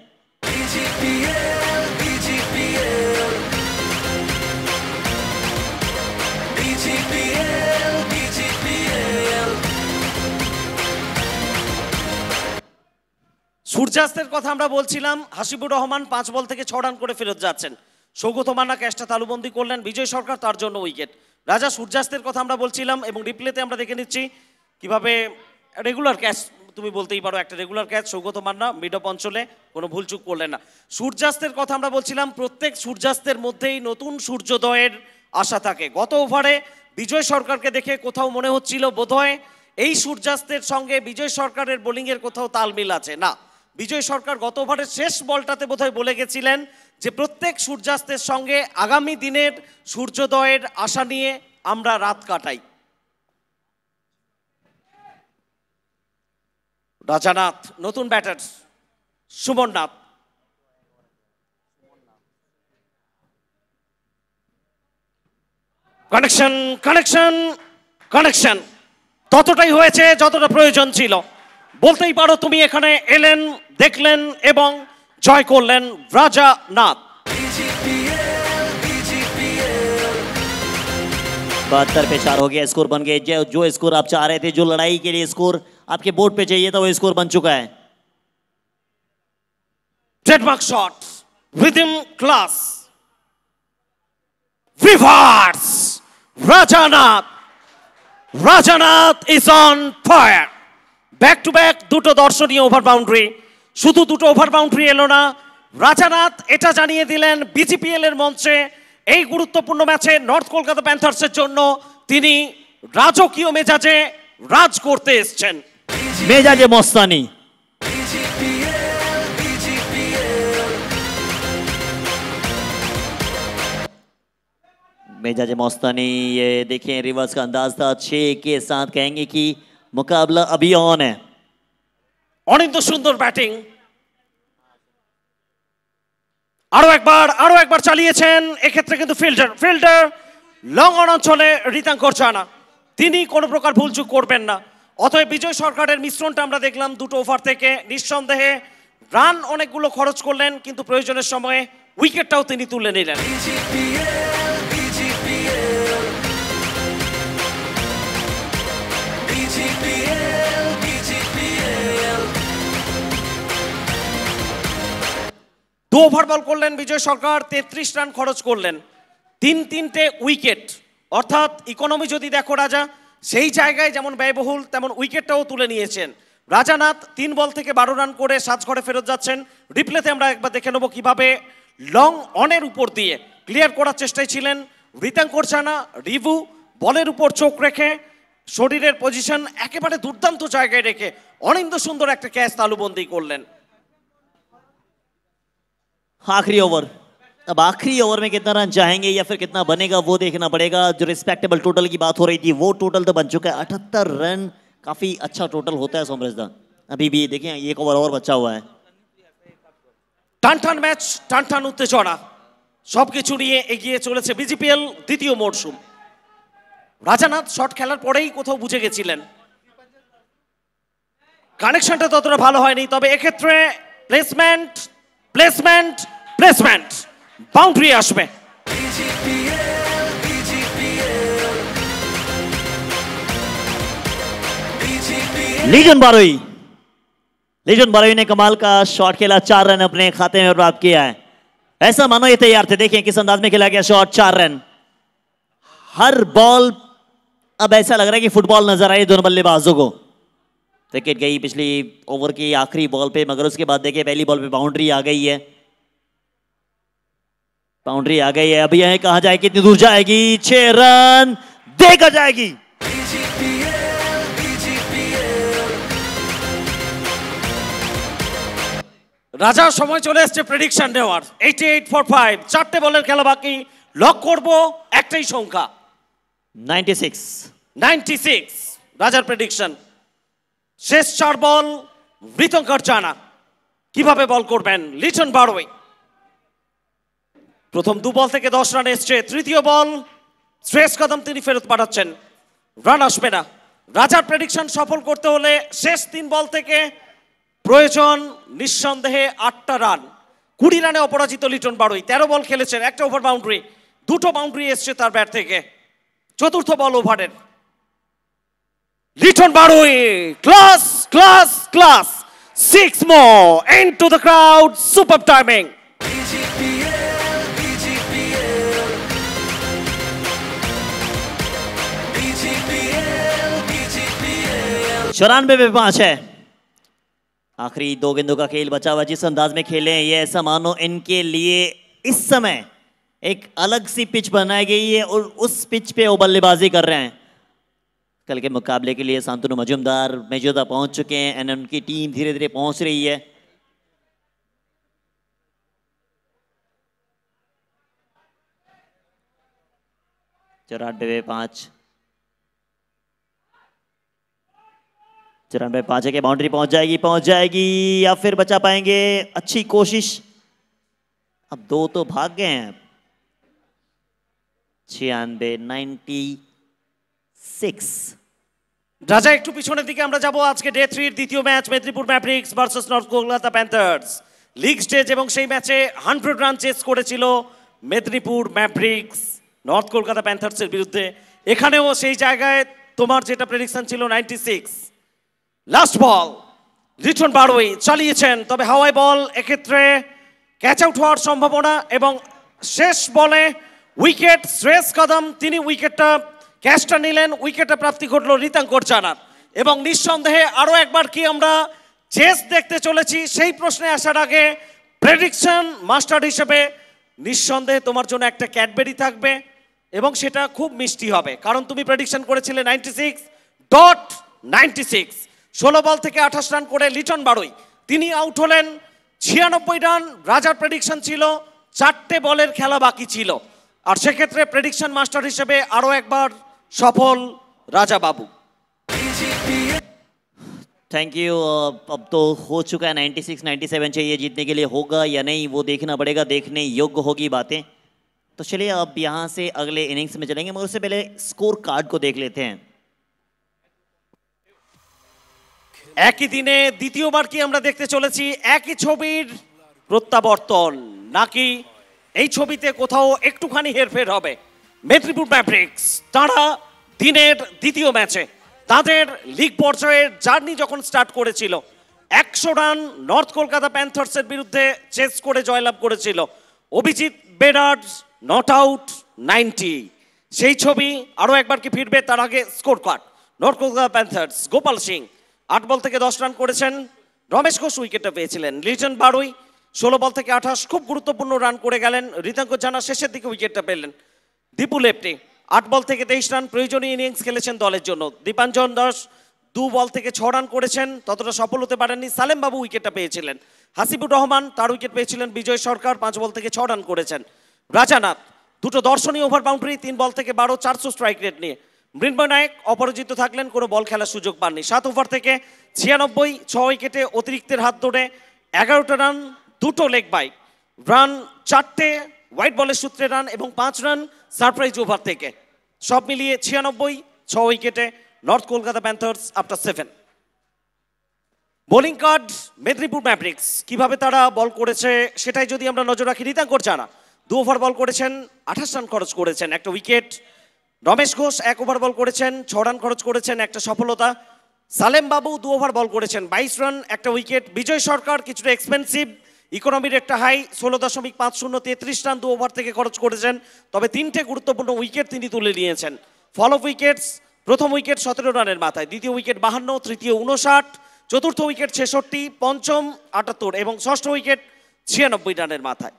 সূর্যাস্তের কথা আমরা বলছিলাম, হাসিবুর রহমান 5 বল থেকে 6 রান করে ফেরত যাচ্ছেন। সৌগত মান্না ক্যাচটা তালুবন্দি করলেন, বিজয় সরকার তার জন্য উইকেট। রাজা সূর্যাস্তের কথা আমরা বলছিলাম এবং রিপ্লেতে আমরা দেখে নিচ্ছি কিভাবে রেগুলার ক্যাচ, তুমি বলতেই পারো একটা regular catch. Saugata Manna mid of অঞ্চলে কোনো ভুলচুক করলেন না। সূর্যাস্তের কথা আমরা বলছিলাম, প্রত্যেক সূর্যাস্তের মধ্যেই নতুন সূর্যোদয়ের আশা থাকে। গত ওভারে বিজয় সরকারকে দেখে কোথাও মনে হচ্ছিল বোধহয় এই সূর্যাস্তের সঙ্গে বিজয় সরকারের বোলিংয়ের কোথাও তালমিল আছে। না, বিজয় সরকার গত ওভারের শেষ বলটাতে বোধহয় বলে গেছিলেন যে প্রত্যেক সূর্যাস্তের সঙ্গে আগামী দিনের সূর্যোদয়ের আশা নিয়ে আমরা রাত কাটাই। রাজানাথ নতুন ব্যাটার সুমননাথ, কানেকশন কানেকশন কানেকশন ততটাই হয়েছে যতটা প্রয়োজন ছিল। বলতেই পারো তুমি এখানে এলেন, দেখলেন এবং জয় করলেন রাজানাথ। 72 पे 4 हो गया, स्कोर बन गए। जो स्कोर आप चाह रहे थे, जो लड़ाई के लिए स्कोर आपके बोर्ड पे चाहिए था, वो स्कोर बन चुका है। Trademark shot, rhythm class, reverse, Rajanath. Rajanath is on fire. Back to back দুটো দর্শনীয় ওভার বাউন্ডারি। শুধু দুটো ওভার বাউন্ডারি এলো না, রাজানাথ এটা জানিয়ে দিলেন বিজিপিএল এর মঞ্চে এই গুরুত্বপূর্ণ ম্যাচে নর্থ কলকাতা প্যান্থার্সের জন্য তিনি রাজকীয় মেজাজে রাজ করতে এসেছেন। মেজাজে মস্তানি। मेजाज मस्तानी, ये देखें रिवर्स का अंदाज था। 6 के साथ कहेंगे कि मुकाबला अभी ऑन है। অনিন্দ সুন্দর ব্যাটিং, আরো একবার চালিয়েছেন। এক্ষেত্রে কিন্তু ফিল্ডার লং অন অঞ্চলে রিতাঙ্কর চানা, তিনি কোনো প্রকার ভুলচুক করবেন না। অতএব বিজয় সরকারের মিশ্রণটা আমরা দেখলাম দুটো ওভার থেকে। নিঃসন্দেহে রান অনেকগুলো খরচ করলেন, কিন্তু প্রয়োজনের সময়ে উইকেটটাও তিনি তুলে নিলেন। দু ওভার বল করলেন বিজয় সরকার, 33 রান খরচ করলেন, 3-3টে উইকেট। অর্থাৎ ইকোনমি যদি দেখো রাজা, সেই জায়গায় যেমন ব্যয়বহুল তেমন উইকেটটাও তুলে নিয়েছেন। রাজানাথ 3 বল থেকে 12 রান করে সাজঘরে ফেরত যাচ্ছেন। রিপ্লেতে আমরা একবার দেখে নেব কিভাবে লং অনের উপর দিয়ে ক্লিয়ার করার চেষ্টায় ছিলেন রিতাঙ্কর চানা। রিভু বলের উপর চোখ রেখে শরীরের পজিশন একেবারে দুর্দান্ত জায়গায় রেখে অনিন্দ সুন্দর একটা ক্যাচ তালুবন্দি করলেন। आखिरी ओवर, अब आखिरी ओवर में कितना रन चाहेंगे या फिर कितना बनेगा वो देखना पड़ेगा। जो रिस्पेक्टेबल टोटल की बात हो रही थी वो टोटल तो बन चुका है। 78 रन काफी अच्छा टोटल होता है सोमरसदा। अभी भी देखें एक ओवर और बचा हुआ है। টানটান ম্যাচ, টানটান উত্তেজনা, সবকিছু নিয়ে এগিয়ে চলেছে বিজিপিএল দ্বিতীয় মরশুম। রাজানাথ শট খেলার পরেই কোথাও বুঝে গেছিলেন কানেকশনটা ততটা ভালো হয়নি, তবে এক্ষেত্রে প্লেসমেন্ট বাউন্ডারি আসবে। लीजन बारोई ने कमाल का शॉट खेला, 4 रन अपने खाते में प्राप्त किया है। ऐसा मानो ये तैयार थे। देखें किस अंदाज में खेला गया शॉट, 4 रन। हर बॉल अब ऐसा लग रहा है कि फुटबॉल नजर आई दोनों बल्लेबाजों को। विकेट गई पिछली ओवर की आखिरी बॉल पे, मगर उसके बाद देखिए पहली बॉल पे बाउंड्री आ गई है। अभी यह कहा जाए कितनी दूर जाएगी, 6 रन देकर जाएगी। রাজা সময় চলে এসছে প্রেডিকশন নেওয়ার। 88 for 5, 4টে বলের খেলা বাকি। লক করব একটাই সংখ্যা, 96। রাজার প্রেডিকশন। শেষ 4 বল রিতঙ্কর চানা, কিভাবে বল করবেন লিটন বারোই। প্রথম 2 বল থেকে 10 রান এসছে। তৃতীয় বল শ্রেয়স কদম তিনি ফেরত পাঠাচ্ছেন, রান আসবে না। রাজার প্রেডিকশন সফল করতে হলে শেষ 3 বল থেকে প্রয়োজন নিঃসন্দেহে 8টা রান। 20 রানে অপরাজিত লিটন বারোই। 13 বল খেলেছেন, একটা ওভার বাউন্ডারি, 2টো বাউন্ডারি এসছে তার ব্যাট থেকে। চতুর্থ বল ওভারের লিটন বারোই, class class class, 6 more into the crowd, superb timing. चौरानवे पे 5 है। आखिरी 2 गेंदों का खेल बचा हुआ। जिस अंदाज में खेले हैं ये ऐसा मानो इनके लिए इस समय एक अलग सी पिच बनाई गई है और उस पिच पे वो बल्लेबाजी कर रहे हैं। कल के मुकाबले के लिए शांतनु मजूमदार मौजूदा पहुंच चुके हैं और उनकी टीम धीरे धीरे पहुंच रही है। चौरानवे 5 के बाउंड्री पहुंच जाएगी या फिर बचा पाएंगे? अच्छी कोशिश। अब 2 तो भाग गए हैं। 96 রাজা একটু পিছনের দিকে আমরা যাব। আজকে ডে 3 এর দ্বিতীয় match Medinipur Mavericks versus north Kolkata Panthers. League stage এবং সেই ম্যাচে 100 রান চেস করেছিল মেদিনীপুর ম্যাভরিক্স নর্থ কলকাতা প্যান্থার্সের বিরুদ্ধে। এখানেও সেই জায়গায় তোমার যেটা প্রেডিকশন ছিল 96। লাস্ট বল লিটন বারোই চালিয়েছেন, তবে হাওয়াই বল, এক্ষেত্রে ক্যাচ আউট হওয়ার সম্ভাবনা এবং শেষ বলে উইকেট। শ্রেয়স কদম তিনি উইকেটটা ক্যাচটা নিলেন, উইকেটে প্রাপ্তি ঘটল রিতাঙ্কর জানার। এবং নিঃসন্দেহে আরও একবার কি আমরা চেস দেখতে চলেছি সেই প্রশ্নে আসার আগে প্রেডিকশন মাস্টার হিসেবে নিঃসন্দেহে তোমার জন্য একটা ক্যাডবেরি থাকবে এবং সেটা খুব মিষ্টি হবে, কারণ তুমি প্রেডিকশন করেছিলে 96.96। 16 বল থেকে 28 রান করে লিটন বারোই তিনি আউট হলেন। 96 রান রাজার প্রেডিকশন ছিল, 4টে বলের খেলা বাকি ছিল। আর সেক্ষেত্রে প্রেডিকশন মাস্টার হিসেবে আরো একবার সফল রাজা বাবু। Thank you. अब तो हो चुका है 96-97 चाहिए जीतने के लिए, होगा या नहीं वो देखना पड़ेगा, देखने योग्य होगी बातें। तो चलिए अब यहाँ से अगले इनिंग्स में चलेंगे, मगर उससे पहले स्कोर कार्ड को देख लेते हैं। একই দিনে দ্বিতীয়বার কি আমরা দেখতে চলেছি একই ছবির প্রত্যাবর্তন, নাকি এই ছবিতে কোথাও একটুখানি হেরফের হবে? মেদিনীপুর ম্যাভরিক্স তারা দিনের দ্বিতীয় ম্যাচে তাদের লিগ পর্যায়ের জার্নি যখন স্টার্ট করেছিল 100 রান নর্থ কলকাতা প্যান্থার্সের বিরুদ্ধে চেস করে জয়লাভ করেছিল। অভিজিৎ বেনার্ড নট আউট 90। সেই ছবি আরও একবার কি ফিরবে? তার আগে score card. North Kolkata panthers Gopal Singh 8 ball থেকে 10 রান করেছেন। রমেশ ঘোষ উইকেটটা পেয়েছিলেন। লিটন বারোই 16 বল থেকে 28 খুব গুরুত্বপূর্ণ রান করে গেলেন। রিতাঙ্কর জানা শেষের দিকে উইকেটটা পেলেন। দীপু লেপ্টে 8 বল থেকে 23 রান প্রয়োজনীয় ইনিংস খেলেছেন দলের জন্য। দীপাঞ্জন দাস 2 বল থেকে 6 রান করেছেন, ততটা সফল হতে পারেননি। সালেম বাবু উইকেটটা পেয়েছিলেন। হাসিবুর রহমান তার উইকেট পেয়েছিলেন। বিজয় সরকার 5 বল থেকে 6 রান করেছেন। রাজানাথ 2টো দর্শনীয় ওভার বাউন্ডারি, 3 বল থেকে 12, 400 স্ট্রাইক রেট নিয়ে। মৃন্ময় নায়ক অপরাজিত থাকলেন, কোনো বল খেলার সুযোগ পাননি। 7 ওভার থেকে 96, 6 উইকেটে অতিরিক্তের হাত ধরে 11টা রান, 2টো লেগ বাইট রান, 4টে হোয়াইট বলের সূত্রে রান এবং 5 রান সারপ্রাইজ ওভার থেকে। সব মিলিয়ে 96, 6 উইকেটে north Kolkata Panthers after 7। Bowling card Medinipur Mavericks কিভাবে তারা বল করেছে সেটাই যদি আমরা নজর রাখি। রিতাঙ্কর জানা 2 ওভার বল করেছেন, 28 রান খরচ করেছেন, একটা উইকেট। রমেশ ঘোষ 1 ওভার বল করেছেন, 6 রান খরচ করেছেন, একটা সফলতা। সালেম বাবু 2 ওভার বল করেছেন, 22 রান, একটা উইকেট। বিজয় সরকার কিছুটা এক্সপেন্সিভ, ইকোনমির একটা হাই 16.50, 33 রান 2 ওভার থেকে খরচ করেছেন, তবে 3টে গুরুত্বপূর্ণ উইকেট তিনি তুলে নিয়েছেন। ফল অফ উইকেটস, প্রথম উইকেট 17 রানের মাথায়, দ্বিতীয় উইকেট 52, তৃতীয় 59, চতুর্থ উইকেট 66, পঞ্চম 78 এবং ষষ্ঠ উইকেট 96 রানের মাথায়।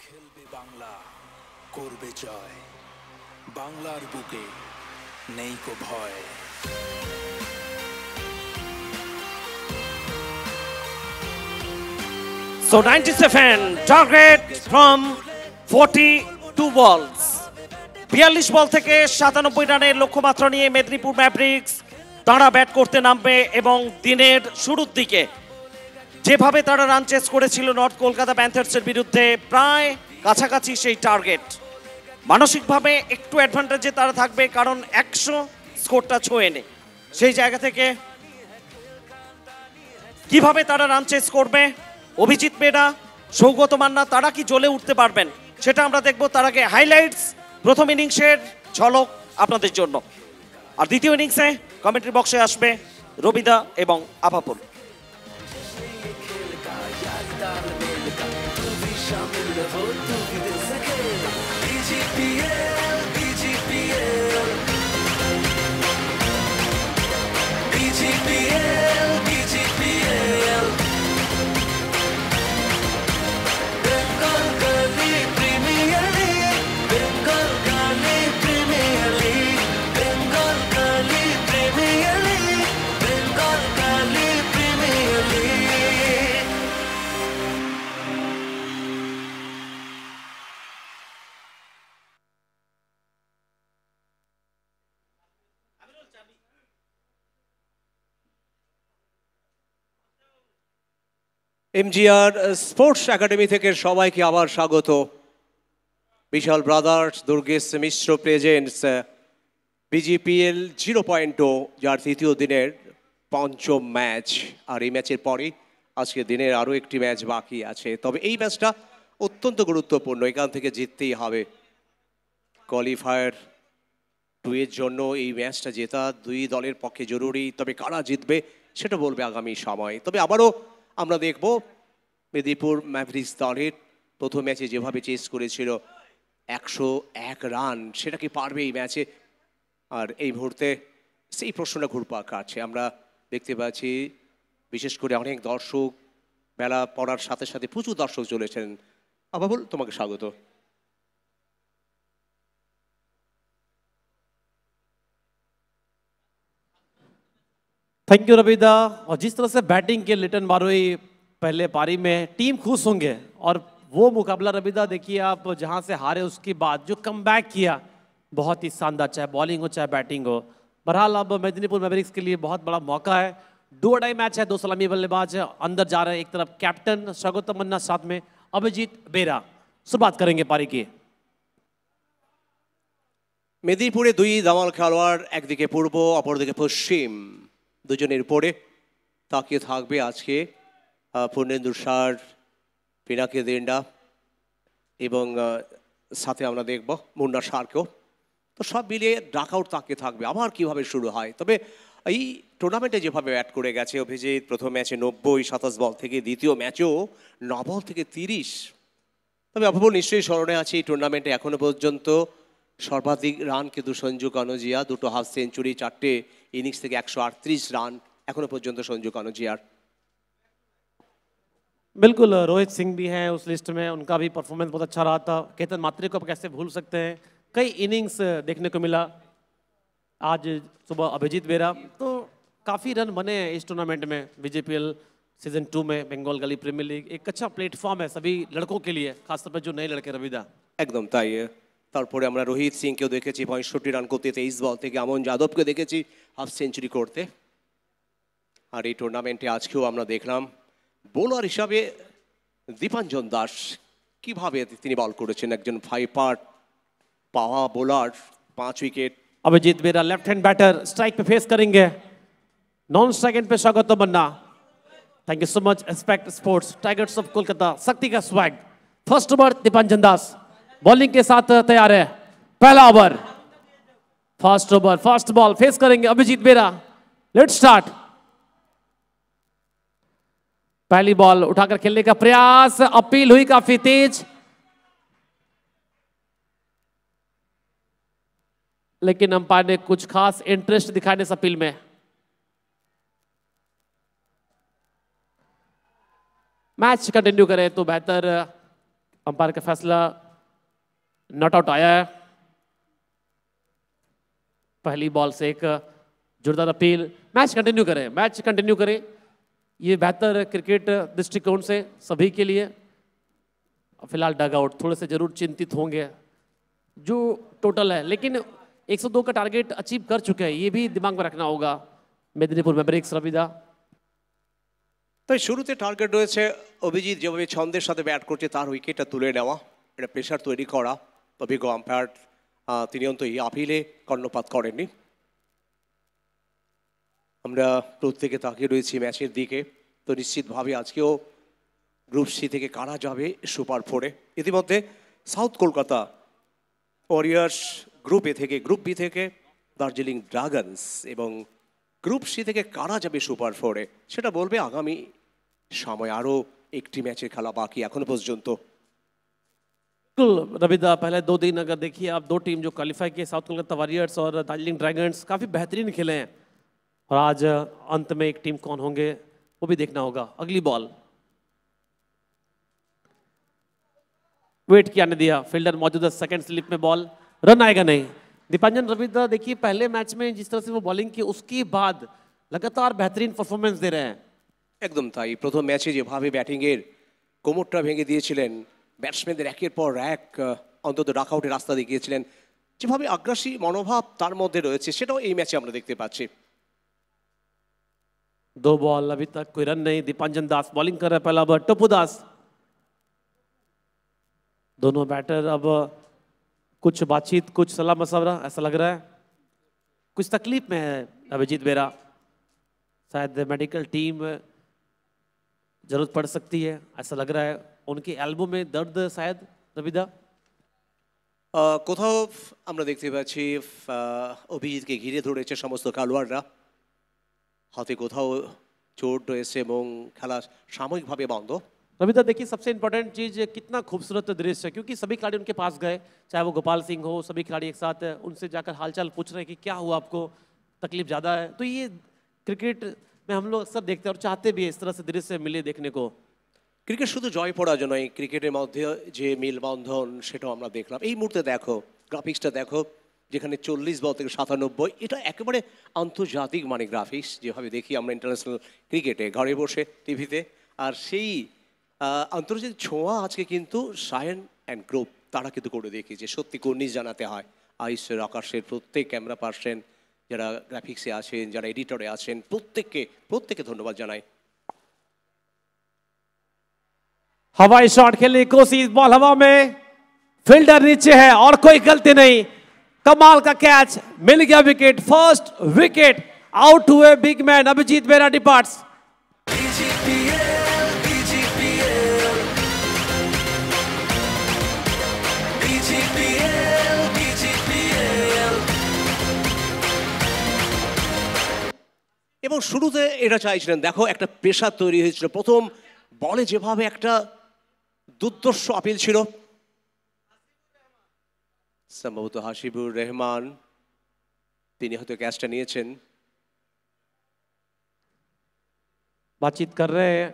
খেলবে বাংলা, করবে জয়, বাংলার বুকে নেই কো ভয়। So 97 target from 42 balls. 42 বল থেকে 97 রানের লক্ষ্যমাত্রা নিয়ে মেদিনীপুর ম্যাভরিক্স তারা ব্যাট করতে নামবে এবং দিনের শুরুর দিকে যেভাবে তারা রান চেস করেছিল নর্থ কলকাতা প্যান্থার্সের বিরুদ্ধে প্রায় কাছাকাছি সেই টার্গেট। মানসিকভাবে একটু অ্যাডভান্টেজে তারা থাকবে, কারণ 100 স্কোরটা ছোঁয়ে নেই। সেই জায়গা থেকে কিভাবে তারা রান চেস করবে, অভিজিৎ বেরা, সৌগত মান্না, তারা কি জ্বলে উঠতে পারবেন সেটা আমরা দেখব। তার আগে হাইলাইটস প্রথম ইনিংসের ঝলক আপনাদের জন্য, আর দ্বিতীয় ইনিংসে কমেন্ট্রি বক্সে আসবে রবিদা এবং আপাপুল। এমজিআর স্পোর্টস একাডেমি থেকে সবাইকে আবার স্বাগত। বিশাল ব্রাদার্স, দুর্গেশ মিশ্র প্রেজেন্টস বিজিপিএল 0.0, যার তৃতীয় দিনের পঞ্চম ম্যাচ। আর এই ম্যাচের পরে আজকে দিনের আরও একটি ম্যাচ বাকি আছে, তবে এই ম্যাচটা অত্যন্ত গুরুত্বপূর্ণ, এখান থেকে জিততেই হবে। কোয়ালিফায়ার 2 এর জন্য এই ম্যাচটা জেতা দুই দলের পক্ষে জরুরি, তবে কারা জিতবে সেটা বলবে আগামী সময়। তবে আবারও আমরা দেখব মেদিনীপুর ম্যাভরিক্স দলের প্রথম ম্যাচে যেভাবে চেস করেছিল 101 রান, সেটা কি পারবে এই ম্যাচে? আর এই মুহূর্তে সেই প্রশ্নটা ঘুরপাক কাটছে। আমরা দেখতে পাচ্ছি বিশেষ করে অনেক দর্শক, বেলা পড়ার সাথে সাথে প্রচুর দর্শক চলেছেন। আবাবুল, তোমাকে স্বাগত। थैंक यू रविदा। और जिस तरह से बैटिंग के लिटन बारोई पहले पारी में, टीम खुश होंगे। और वो मुकाबला रविदा देखिए आप, जहां से हारे उसके बाद जो कमबैक किया, बहुत ही शानदार, चाहे बॉलिंग हो चाहे बैटिंग हो। बहरहाल अब मेदिनीपुर मैवरिक्स के लिए बहुत बड़ा मौका है। डू और डाई मैच है, 2 सलामी बल्लेबाज अंदर जा रहे हैं। एक तरफ कैप्टन सौगत मन्ना, साथ में अभिजीत बेरा। शुरुआत करेंगे पारी की। মেদিনীপুরে দুই দামাল খেলোয়াড়, একদিকে পূর্ব অপরদিকে পশ্চিম, দুজনের উপরে তাকিয়ে থাকবে আজকে পূর্ণেন্দু সার, পিনাকি দেন্ডা এবং সাথে আমরা দেখব মুন্না সারকেও। তো সব মিলিয়ে ডাকআউট তাকিয়ে থাকবে আবার কিভাবে শুরু হয়। তবে এই টুর্নামেন্টে যেভাবে ব্যাট করে গেছে অভিজিৎ, প্রথম ম্যাচে 90, 27 বল থেকে, দ্বিতীয় ম্যাচেও 9 বল থেকে 30। তবে অভাবও নিশ্চয়ই স্মরণে আছে এই টুর্নামেন্টে এখনো পর্যন্ত সর্বাধিক রান কিন্তু সঞ্জু কানোজিয়া, 2 হাফ সেঞ্চুরি, 4টে ইনিংস থেকে 138 রান এখনো পর্যন্ত সঞ্জু কানোজিয়ার। बिल्कुल, रोहित सिंह भी हैं उस लिस्ट में, उनका भी परफॉर्मेंस बहुत अच्छा रहा था। केतन मात्रे को आप कैसे भूल सकते हैं, कई इनिंग्स देखने को मिला। आज सुबह अभिजीत बेरा, तो काफ़ी रन बने इस टूर्नामेंट में। बीजेपीएल सीजन 2 में बंगाल गली प्रीमियर लीग एक अच्छा प्लेटफॉर्म है सभी लड़कों के लिए, खासतौर पर जो नए लड़के रविदा। একদম তাই। তারপরে আমরা রোহিত সিংকেও দেখেছি 65 রান করতে 23 বল থেকে, আমন যাদবকে দেখেছি হাফ সেঞ্চুরি করতে। আর এই টুর্নামেন্টে আজকেও আমরা দেখলাম বোলার হিসাবে দীপাঞ্জন দাস, কিভাবে তিনি বল করেছেন। একজন ভাইপার পাওয়া বোলার, 5 উইকেট। Abhijit Bera left hand batter, strike पे फेस करेंगे। नॉन स्ट्राइक एंड पे Swagat Manna. Thank you so much aspect sports, tigers of Kolkata, Shakti का swag. First over Dipanjan Das bowling के साथ तैयार है। पहला over, first over, first ball, face करेंगे अभिजीत बेरा। Let's start. पहली बॉल उठाकर खेलने का प्रयास, अपील हुई काफी तेज, लेकिन अंपायर ने कुछ खास इंटरेस्ट दिखाने इस अपील में। मैच कंटिन्यू करें तो बेहतर। अंपायर का फैसला नॉट आउट आया है। पहली बॉल से एक जोरदार अपील। मैच कंटिन्यू करें, मैच कंटिन्यू करें, ये बेहतर क्रिकेट दृष्टिकोण से सभी के लिए। फिलहाल डग आउट थोड़े से जरूर चिंतित होंगे जो टोटल है, लेकिन 102 का टारगेट अचीव कर चुके हैं, ये भी दिमाग में रखना होगा मेदिनीपुर मैवरिक्स रविदा। তাই শুরুতে টার্গেট রয়েছে অভিজিৎ যেভাবে ছন্দের সাথে ব্যাট করছে তার উইকেটটা তুলে নেওয়া, এটা প্রেশার তৈরি করা। অভিজ্ঞ আম্পায়ার তিনি অন্তত এই আপিলে কর্ণপাত করেননি। আমরা প্রত্যেকে তাকিয়ে রয়েছি ম্যাচের দিকে। তো নিশ্চিতভাবে আজকেও গ্রুপ সি থেকে কারা যাবে সুপার ফোরে। ইতিমধ্যে সাউথ কলকাতা ওয়ারিয়ার্স গ্রুপ এ থেকে, গ্রুপ বি থেকে দার্জিলিং ড্রাগনস এবং গ্রুপ সি থেকে কারা যাবে সুপার ফোরে সেটা বলবে আগামী সময়। আরও একটি ম্যাচের খেলা বাকি এখনো পর্যন্ত। बिल्कुल रविदा, पहले 2 दिन अगर देखिए आप, 2 टीम जो क्वालिफाई किए, साउथ कोलकाता वॉरियर्स और दार्जिलिंग ड्रैगन्स, काफ़ी बेहतरीन खेले हैं। और आज अंत में एक टीम कौन होंगे वो भी देखना होगा। अगली बॉल वेट किया ने दिया, फील्डर मौजूद है, सेकंड स्लिप में बॉल, रन आएगा नहीं। दीपांजन रविदा देखिए पहले मैच में जिस तरह से वो बॉलिंग की, उसके बाद लगातार बेहतरीन परफॉर्मेंस दे रहे हैं। একদম তাই। প্রথম ম্যাচে যেভাবে ব্যাটিংয়ের কোমরটা ভেঙে দিয়েছিলেন, ব্যাটসম্যানদের একের পর এক অন্তত ডাকআউটের রাস্তা দেখিয়েছিলেন, যেভাবে আগ্রাসী মনোভাব তার মধ্যে রয়েছে সেটাও এই ম্যাচে আমরা দেখতে পাচ্ছি। 2 बॉल अभी तक कोई रन नहीं। दीपांजन दास बॉलिंग कर रहे हैं, पहला ओवर टप्पू दास। दोनों बैटर अब कुछ बातचीत, कुछ सलाह मशवरा, ऐसा लग रहा है कुछ तकलीफ में है अभिजीत बेरा। शायद मेडिकल टीम जरूरत पड़ सकती है, ऐसा लग रहा है। उनकी एल्बो में दर्द शायद रविदा। কোথাও আমরা দেখতে পাচ্ছি অভিজিৎকে ঘিরে ধরেছে সমস্ত খেলোয়াড়রা, হাতে কোথাও চোট রয়েছে এবং খেলা সাময়িকভাবে বন্ধ। रविदा देखिए सबसे इंपॉर्टेंट चीज कितना खूबसूरत दृश्य है, क्योंकि सभी खिलाड़ी उनके पास गए, चाहे वो गोपाल सिंह हो, सभी खिलाड़ी एक साथ उनसे जाकर हालचाल पूछ रहे हैं कि क्या हुआ, आपको तकलीफ ज़्यादा है। तो ये क्रिकेट में हम लोग अक्सर देखते हैं और चाहते भी इस तरह से दृश्य मिले देखने को। ক্রিকেট শুধু জয় পরাজয় নয়, ক্রিকেটের মধ্যে যে মেলবন্ধন সেটাও আমরা দেখলাম। এই মুহূর্তে দেখো গ্রাফিক্সটা দেখো, যেখানে 40 বল থেকে 97, এটা একেবারে আন্তর্জাতিক মানে গ্রাফিক্স যেভাবে দেখি আমরা ইন্টারন্যাশনাল ক্রিকেটে ঘরে বসে টিভিতে। আর সেই আন্তর্জাতিক ছোঁয়া আজকে কিন্তু সায়ন অ্যান্ড গ্রুপ তারা কিন্তু করে দেখিয়েছে। সত্যি কর্নিশ জানাতে হয় আইসের আকাশের প্রত্যেক ক্যামেরা পার্সন, যারা গ্রাফিক্সে আছেন, যারা এডিটরে আছেন, প্রত্যেককে ধন্যবাদ জানাই। हवाई शॉट खेलने की कोशिश, बॉल हवा में, फील्डर नीचे है और कोई गलती नहीं। कमाल का कैच, मिल गया विकेट, फर्स्ट विकेट, आउट हुए बिग मैन अभिजीत बेरा डिपार्ट्स। এবং শুরুতে এটা চাইছিলেন, দেখো একটা প্রেশার তৈরি হয়েছিল প্রথম বলে, যেভাবে একটা দুর্দর্শ আপিল ছিল। সম্ভবত হাসিবুর রহমান তিনি হয়তো ক্যাচটা নিয়েছেন। बातचीत कर रहे हैं।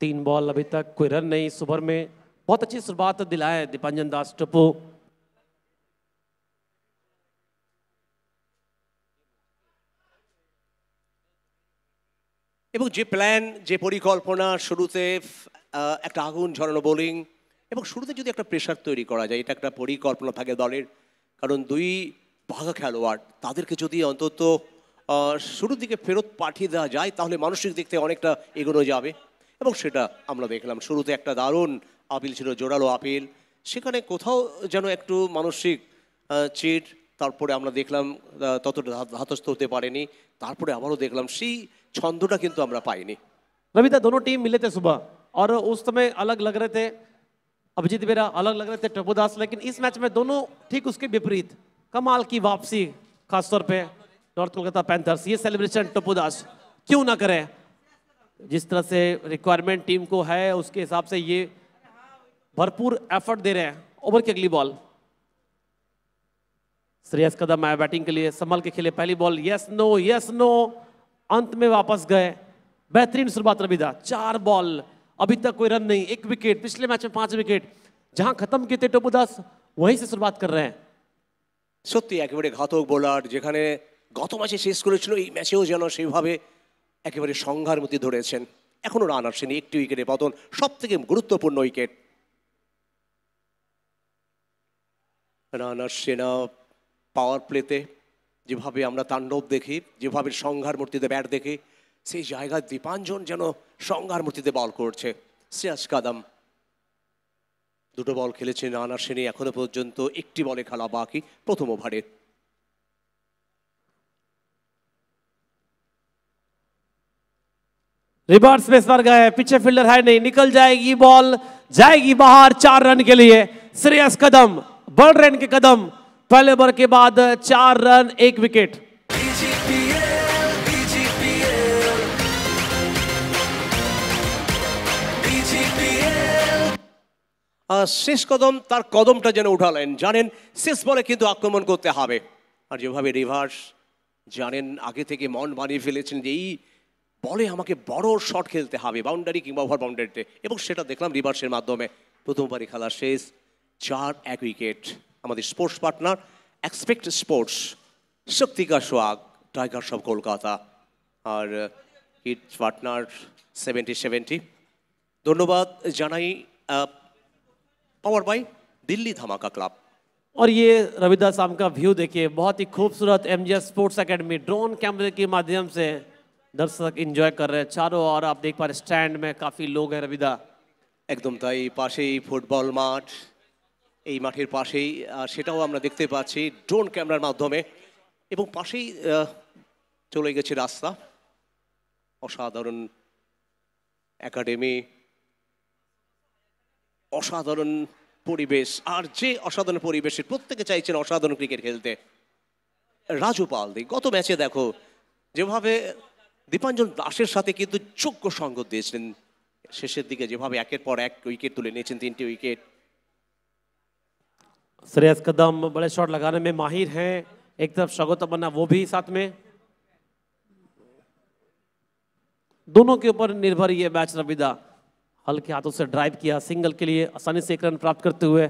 3 बॉल अभी तक कोई रन नहीं। इस ओवर में बहुत अच्छी शुरुआत दिलाए दीपांजन दास टप्पू। এবং যে প্ল্যান, যে পরিকল্পনা, শুরুতে একটা আগুন ঝরানো বোলিং এবং শুরুতে যদি একটা প্রেশার তৈরি করা যায়, এটা একটা পরিকল্পনা থাকে দলের। কারণ 2 ভাগা খেলোয়াড়, তাদেরকে যদি অন্তত শুরুর দিকে ফেরত পাঠিয়ে দেওয়া যায় তাহলে মানসিক দিক থেকে অনেকটা এগোনো যাবে। এবং সেটা আমরা দেখলাম। শুরুতে একটা দারুণ আপিল ছিল, জোরালো আপিল, সেখানে কোথাও যেন একটু মানসিক চিট। তারপরে আমরা দেখলাম ততটা ধাতস্থ হতে পারেনি। তারপরে আবারও দেখলাম সেই ছন্দটা কিন্তু আমরা পাইনি। रविदा दोनों टीम मिले थे सुबह और उस समय अलग लग रहे थे, अभिजीत बेरा अलग लग रहे थे टप्पू दास, लेकिन इस मैच में दोनों ठीक उसके विपरीत। कमाल की वापसी खासतौर पे नॉर्थ कोलकाता पैंथर्स, ये सेलिब्रेशन टप्पू दास क्यों ना करे। जिस तरह से रिक्वायरमेंट टीम को है उसके हिसाब से ये भरपूर एफर्ट दे रहे हैं। ओवर की अगली बॉल, श्रेयस कदम आया बैटिंग के लिए, संभल के खेले, पहली बॉल यस नो, अंत में वापस गए। बेहतरीन शुरुआत रविदा, 4 बॉल अभी तक कोई रन नहीं, 1 विकेट, पिछले मैच में 5 विकेट। जहां खत्म किए थे टप्पू दास वहीं से शुरुआत कर रहे हैं। সত্যি একেবারে ঘাতক বোলার, যেখানে গত ম্যাচে শেষ করেছিল এই ম্যাচেও যেন সেইভাবে একেবারে সংঘার মধ্যে ধরেছেন। এখনো রান আসেনি, একটি উইকেটে পতন, সব থেকে গুরুত্বপূর্ণ উইকেট। রান আসছে না পাওয়ার প্লেতে, যেভাবে আমরা তাণ্ডব দেখি, যেভাবে সংঘার মূর্তিতে ব্যাট দেখি, সেই জায়গায় দীপাঞ্জন যেন সংঘার মূর্তিতে বল করছে। শ্রেয়াস কাদম দুটো বল খেলেছেন রানার সেনে, এখনো পর্যন্ত একটি বলে খেলা বাকি প্রথম ওভারে। रिवर्स में इस बार गए, पीछे फील्डर है नहीं, निकल जाएगी बॉल, जाएगी बाहर 4 रन के लिए। श्रेयस कदम बढ़ रहे इनके कदम, पहले ओवर के बाद 4 रन 1 विकेट। শেষ কদম, তার কদমটা যেন উঠালেন, জানেন শেষ বলে কিন্তু আক্রমণ করতে হবে। আর যেভাবে রিভার্স জানেন আগে থেকে মন বানিয়ে ফেলেছেন যে এই বলে আমাকে বড় শট খেলতে হবে বাউন্ডারি কিংবা ওভার বাউন্ডারিতে, এবং সেটা দেখলাম রিভার্সের মাধ্যমে। প্রথমবারই খেলা শেষ, 4-1 উইকেট। আমাদের স্পোর্টস পার্টনার এক্সপেক্ট স্পোর্টস, শক্তিকা সোহাগ, টাইগার্স অফ কলকাতা, আর হিট পার্টনার 70-70। ধন্যবাদ জানাই पावर बाय दिल्ली धमाका क्लब। और ये रविदास साहब का व्यू देखिए, बहुत ही खूबसूरत एमजीएस स्पोर्ट्स एकेडमी ड्रोन कैमरे के माध्यम से दर्शक एंजॉय कर रहे हैं चारों, और आप देख पा रहे स्टैंड में काफी लोग हैं रविदा। একদম তাই, পাশেই ফুটবল মাঠ, এই মাঠের পাশেই সেটাও আমরা দেখতে পাচ্ছি ড্রোন ক্যামেরার মাধ্যমে, এবং পাশেই চলে গেছে রাস্তা। অসাধারণ একাডেমি, অসাধারণ পরিবেশ, আর যে অসাধারণ পরিবেশে প্রত্যেকে চাইছেন অসাধারণ ক্রিকেট খেলতে। রাজু পালদি গত ম্যাচে দেখো যেভাবে দীপাঞ্জন দাসের সাথে কিন্তু যোগ্য সঙ্গ দিয়েছিলেন, শেষের দিকে যেভাবে একের পর এক উইকেট তুলে নিয়েছেন, 3টি উইকেট। श्रेयस कदम बड़े शॉट लगाने में माहिर हैं, एक तरफ स्वागत बना वो भी साथ में, दोनों के ऊपर निर्भर ये मैच रविदा। हल्के हाथों से ड्राइव किया, सिंगल के लिए आसानी से 1 रन प्राप्त करते हुए।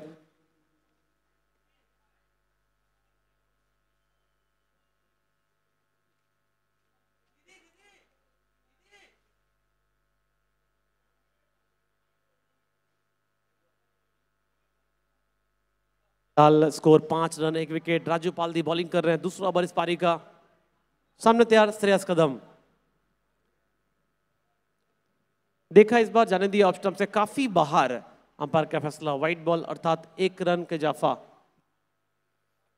Score 5 run 1 wicket. Raju Paldi bowling कर रहे हैं, दूसरा ओवर इस पारी का। सामने तैयार श्रेयस कदम। देखा इस बार जाने दिया ऑफ स्टंप से काफी बाहर, अंपायर का फैसला वाइड बॉल अर्थात 1 रन के जाफा।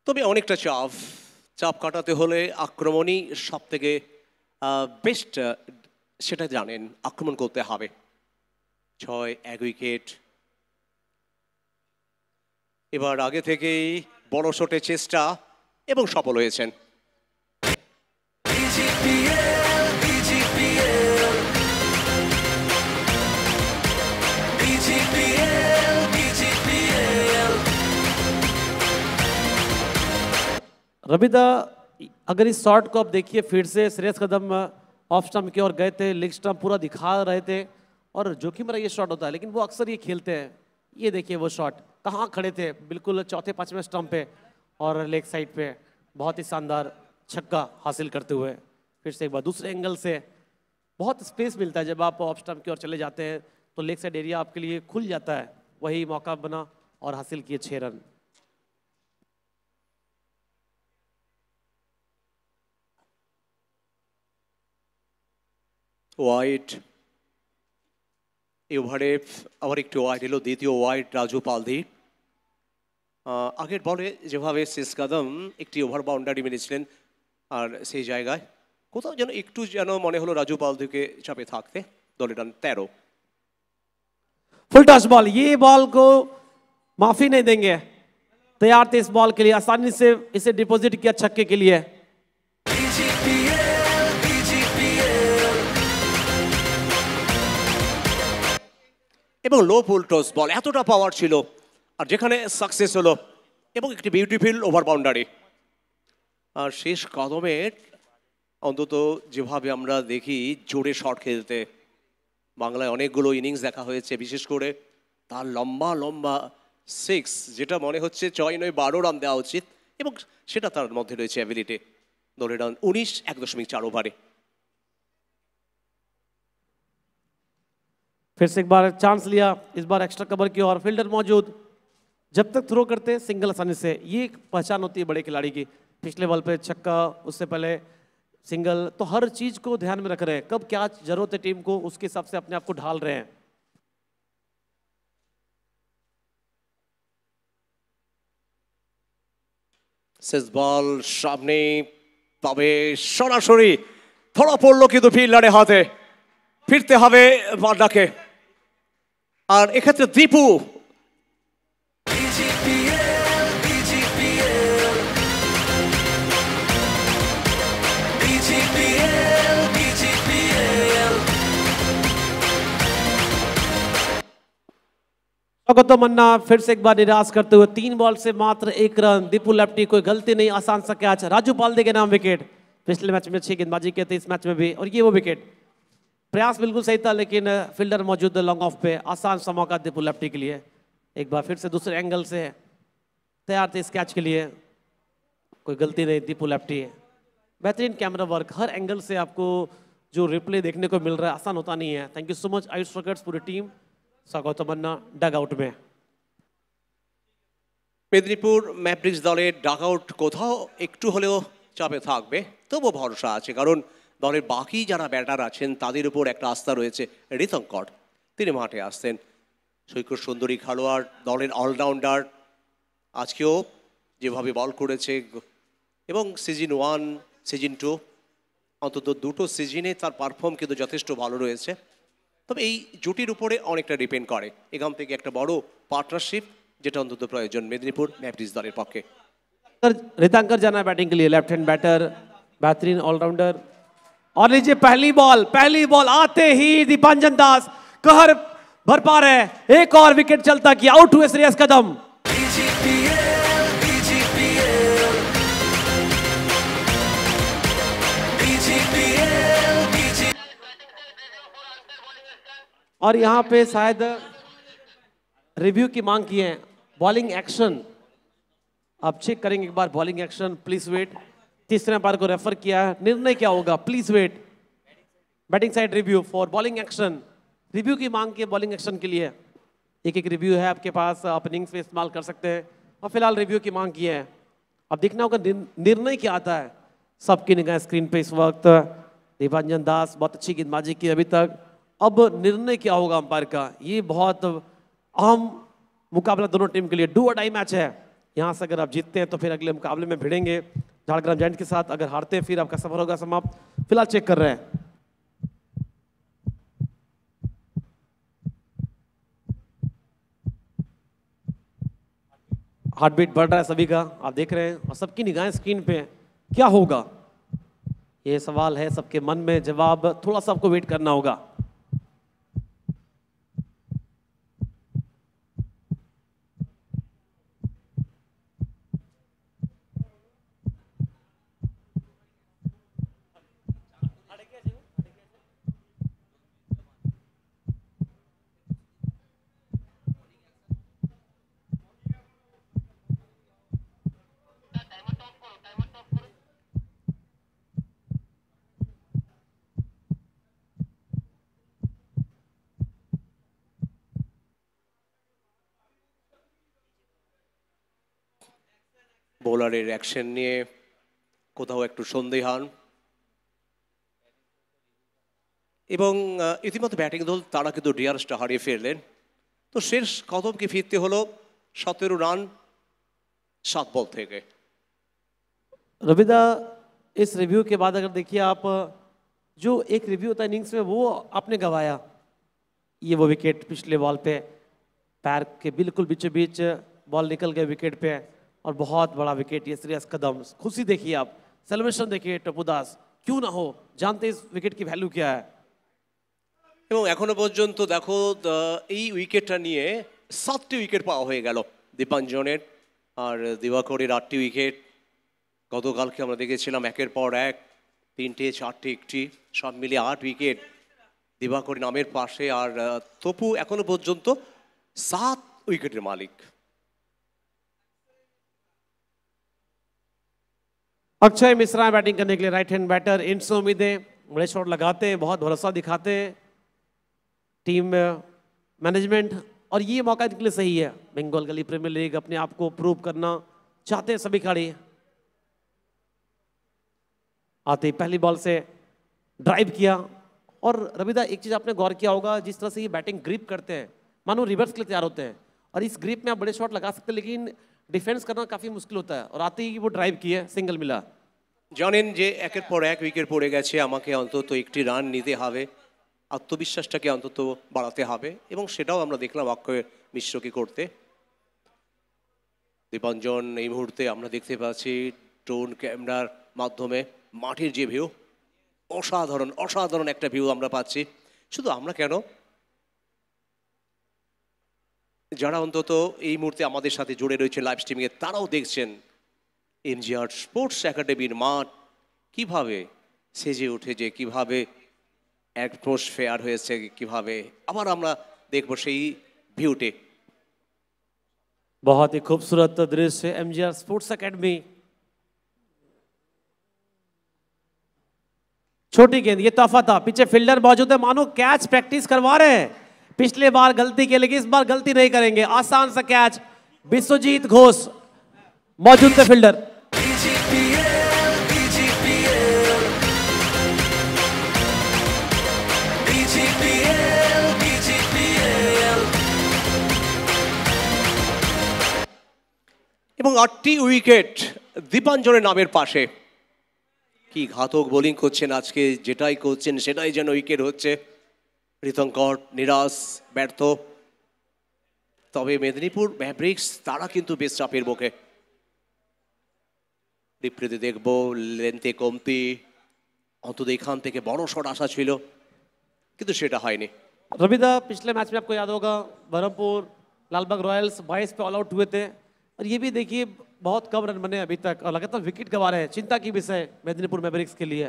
তবে অনেকটা চাপ কাটাতে হলে আক্রমণই সব থেকে বেস্ট, সেটা জানেন, আক্রমণ করতে হবে। 6-1 উইকেট। এবার আগে থেকেই বড় শটে চেষ্টা এবং সফল হয়েছেন। रविदा अगर इस शॉट को आप देखिए फिर से, श्रेयस कदम ऑफ स्टंप की ओर गए थे, लेग स्टंप पूरा दिखा रहे थे, और जोखिम भरा ये शॉट होता है, लेकिन वो अक्सर ये खेलते हैं। ये देखिए वो शॉट कहाँ खड़े थे, बिल्कुल चौथे 5वें स्टंप पे और लेग साइड पे, बहुत ही शानदार छक्का हासिल करते हुए। फिर से एक बार दूसरे एंगल से बहुत स्पेस मिलता है जब आप ऑफ स्टंप की ओर चले जाते हैं, तो लेग साइड एरिया आपके लिए खुल जाता है। वही मौका बना और हासिल किए 6 रन। ওয়াইড, এই ওভারে আবার একটু ওয়াইড এলো, দ্বিতীয় ওয়াইড রাজু পালদি। আগের বলে যেভাবে শেষ কদম একটি ওভার বাউন্ডারি মেরেছিলেন, আর সেই জায়গায় কোথাও যেন একটু যেন মনে হলো রাজু পালদিকে চাপে থাকতে। দলের রান 13। फुल टच बॉल, ये बॉल को माफी नहीं देंगे, तैयार थे इस बॉल के लिए, आसानी से इसे डिपॉजिट किया छक्के के लिए। এবং লো ফুল টস বল, এতটা পাওয়ার ছিল, আর যেখানে সাকসেস হলো, এবং একটি বিউটিফুল ওভার বাউন্ডারি। আর শেষ কদমের অন্তত যেভাবে আমরা দেখি জোরে শট খেলতে, বাংলায় অনেকগুলো ইনিংস দেখা হয়েছে, বিশেষ করে তার লম্বা লম্বা 6, যেটা মনে হচ্ছে 6-9-12 রান দেওয়া উচিত, এবং সেটা তার মধ্যে রয়েছে অ্যাবিলিটি। দলের রান 19 1.4 ওভারে। फिर से एक बार चांस लिया, इस बार एक्स्ट्रा कवर की और फील्डर मौजूद, जब तक थ्रो करते सिंगल आसानी से। ये एक पहचान होती है बड़े खिलाड़ी की, पिछले बॉल पे छक्का, उससे पहले सिंगल, तो हर चीज को ध्यान में रख रहे हैं, कब क्या जरूरत है टीम को, उसके हिसाब से अपने आप को ढाल रहे हैं। শেষ বল সামনে, তবে সরাসরি ধরা পড়লো কিন্তু ফিল্ডারের হাতে। ফিরতে হবে বাড্ডাকে। আর এক্ষেত্রে দীপু स्वागत मन्ना फिर से एक बार निराश करते हुए 3 बॉल से मात्र 1 रन। दीपू लेफ्टी, कोई गलती नहीं, आसान सा कैच। राजू पालदे के नाम विकेट। पिछले मैच में 6 गेंदबाजी की थी, इस मैच में भी, और ये वो विकेट। प्रयास बिल्कुल सही था, लेकिन फील्डर मौजूद लॉन्ग ऑफ पे, आसान सा मौका दीपू लेफ्टी के लिए। एक बार फिर से दूसरे एंगल से तैयार थे इस कैच के लिए, कोई गलती नहीं, दीपू लेफ्टी। बेहतरीन कैमरा वर्क, हर एंगल से आपको जो रिप्ले देखने को मिल रहा है, आसान होता नहीं है। Thank you so much Ayush rockets, पूरी टीम। स्वागत मन्ना डग आउट में। মেদিনীপুর ম্যাভরিক্স দলের ডাক আউট কোথাও একটু হলেও চাপে থাকবে, তবুও ভরসা আছে, কারণ দলের বাকি যারা ব্যাটার আছেন তাদের উপর একটা আস্থা রয়েছে। ঋতঙ্কর তিনি মাঠে আসছেন, সৈকত সুন্দরী খেলোয়াড়, দলের অলরাউন্ডার। আজকেও যেভাবে বল করেছে, এবং সিজন 1 সিজন 2 অন্তত দুটো সিজনে তার পারফর্ম কিন্তু যথেষ্ট ভালো রয়েছে। তবে এই জুটির উপরে অনেকটা ডিপেন্ড করে, এখান থেকে একটা বড় পার্টনারশিপ যেটা অন্তত প্রয়োজন মেদিনীপুর ম্যাভরিক্স দলের পক্ষে। रितांकर जाना है बैटिंग के लिए, लेफ्ट हैंड बैटर, बेहतरीन ऑलराउंडर। और लीजिए पहली बॉल आते ही दीपांजन दास कहर भर पा रहे हैं। एक और विकेट चलता कि आउट हुए श्रेयस कदम। और यहां पे शायद रिव्यू की मांग की है, बॉलिंग एक्शन। आप चेक करेंगे एक बार बॉलिंग एक्शन, प्लीज वेट। तीसरे अंपायर को रेफर किया है, निर्णय क्या होगा, प्लीज वेट। Batting side review for bowling action. Review की मांग की है बॉलिंग एक्शन के लिए। एक रिव्यू है आपके पास, आप इनिंग्स में इस्तेमाल कर सकते हैं, और फिलहाल रिव्यू की मांग की है। अब देखना होगा निर्णय क्या आता है। सबकी निगाह स्क्रीन पे इस वक्त। दीपांजन दास बहुत अच्छी गेंदबाजी की अभी तक, अब निर्णय क्या होगा अंपायर का, ये बहुत अहम मुकाबला दोनों टीम के लिए। डू और डाई मैच है। यहाँ से अगर आप जीतते हैं तो फिर अगले मुकाबले में भिड़ेंगे झारग्राम जायंट के साथ, अगर हारते हैं फिर आपका सफर होगा समाप्त। फिलहाल चेक कर रहे हैं। हार्ट बीट बढ़ रहा है सभी का, आप देख रहे हैं, और सबकी निगाहें स्क्रीन पे हैं। क्या होगा, ये सवाल है सबके मन में, जवाब थोड़ा सा आपको वेट करना होगा। বোলারের অ্যাকশন নিয়ে কোথাও একটু সন্দেহান, এবং ইতিমধ্যে ব্যাটিং দল তারা কিন্তু ডিয়ারসটা হারিয়ে ফেললেন। তো শেষ কদমকে ফিরতে হলো 17 রান 7 বল থেকে। रविदा, इस रिव्यू के बाद अगर देखिए आप, जो एक रिव्यू होता है इनिंग्स में, वो आपने गवाया। ये वो विकेट पिछले बॉल पे पैर के बिल्कुल बीचों बीच बॉल निकल गए विकेट पे, और बहुत बड़ा विकेट ये श्रेयस कदम। खुशी देखिए आप, सेलिब्रेशन देखिए टपुदास, क्यों ना हो, जानते इस विकेट की वैल्यू क्या है। এবং এখনো পর্যন্ত দেখো এই উইকেটটা নিয়ে 7টি উইকেট পাওয়া হয়ে গেল দীপাঞ্জনের, আর দিবাকরের 8টি উইকেট। গতকালকে আমরা দেখেছিলাম একের পর এক 3টে 4টে 1টি, সব মিলিয়ে 8 উইকেট দিবাকরের নামের পাশে। আর তপু এখনো পর্যন্ত 7 উইকেটের মালিক। अक्षय मिश्रा बैटिंग करने के लिए, राइट हैंड बैटर। इन से उम्मीदें, बड़े शॉट लगाते हैं, बहुत भरोसा दिखाते हैं टीम मैनेजमेंट, और ये मौका इनके लिए सही है। बंगाल गली प्रीमियर लीग, अपने आप को प्रूव करना चाहते हैं सभी खिलाड़ी। आते ही पहली बॉल से ड्राइव किया। और रविदा एक चीज आपने गौर किया होगा, जिस तरह से ये बैटिंग ग्रिप करते हैं मानो रिवर्स के लिए तैयार होते हैं, और इस ग्रिप में आप बड़े शॉट लगा सकते हैं लेकिन डिफेंस करना काफी मुश्किल होता है, और आते ही वो ड्राइव किए, सिंगल मिला। জানেন যে একের পর এক উইকেট পড়ে গেছে, আমাকে অন্তত একটি রান নিতে হবে, আত্মবিশ্বাসটাকে অন্তত বাড়াতে হবে, এবং সেটাও আমরা দেখলাম অক্ষয় মিশ্রকে করতে। দীপাঞ্জন এই মুহূর্তে আমরা দেখতে পাচ্ছি ড্রোন ক্যামেরার মাধ্যমে মাঠের যে ভিউ, অসাধারণ অসাধারণ একটা ভিউ আমরা পাচ্ছি। শুধু আমরা কেন, যারা অন্তত এই মুহূর্তে আমাদের সাথে জুড়ে রয়েছে লাইভ স্ট্রিমিংয়ে, তারাও দেখছেন এমজিআর স্পোর্টস একাডেমির মাঠ কিভাবে সেজে উঠেছে, কিভাবে অ্যাটমসফেয়ার হয়েছে, কিভাবে আবার আমরা দেখব সেই ভিউটে। बहुत ही खूबसूरत दृश्य एमजीआर स्पोर्ट्स एकेडमी। छोटी गेंद, ये तोहफा था, पीछे फील्डर मौजूद है, मानो कैच प्रैक्टिस करवा रहे हैं। पिछले बार गलती की लेकिन इस बार गलती नहीं करेंगे। आसान सा कैच, विश्वजीत घोष मौजूद थे फील्डर। এবং 8টি উইকেট দীপাঞ্জনের নামের পাশে। কি ঘাতক বোলিং করছেন আজকে, যেটাই করছেন সেটাই যেন উইকেট হচ্ছে। ঋতঙ্কর নিরাশ, ব্যর্থ। তবে মেদিনীপুর ম্যাভরিক্স তারা কিন্তু বেশ চাপের মুখে। রিপ্লেতে দেখবো লেন্থে কমতি, অন্তত এখান থেকে বড় শট আশা ছিল কিন্তু সেটা হয়নি। रविदा, पिछले मैच में आपको याद होगा बरहमपुर लालबाग रॉयल्स 22 पे ऑल आउट हुए थे, और ये भी देखिए बहुत कम रन बने अभी तक, और लगातार विकेट गंवा रहे हैं। चिंता की विषय मेदिनीपुर मैवरिक्स के लिए।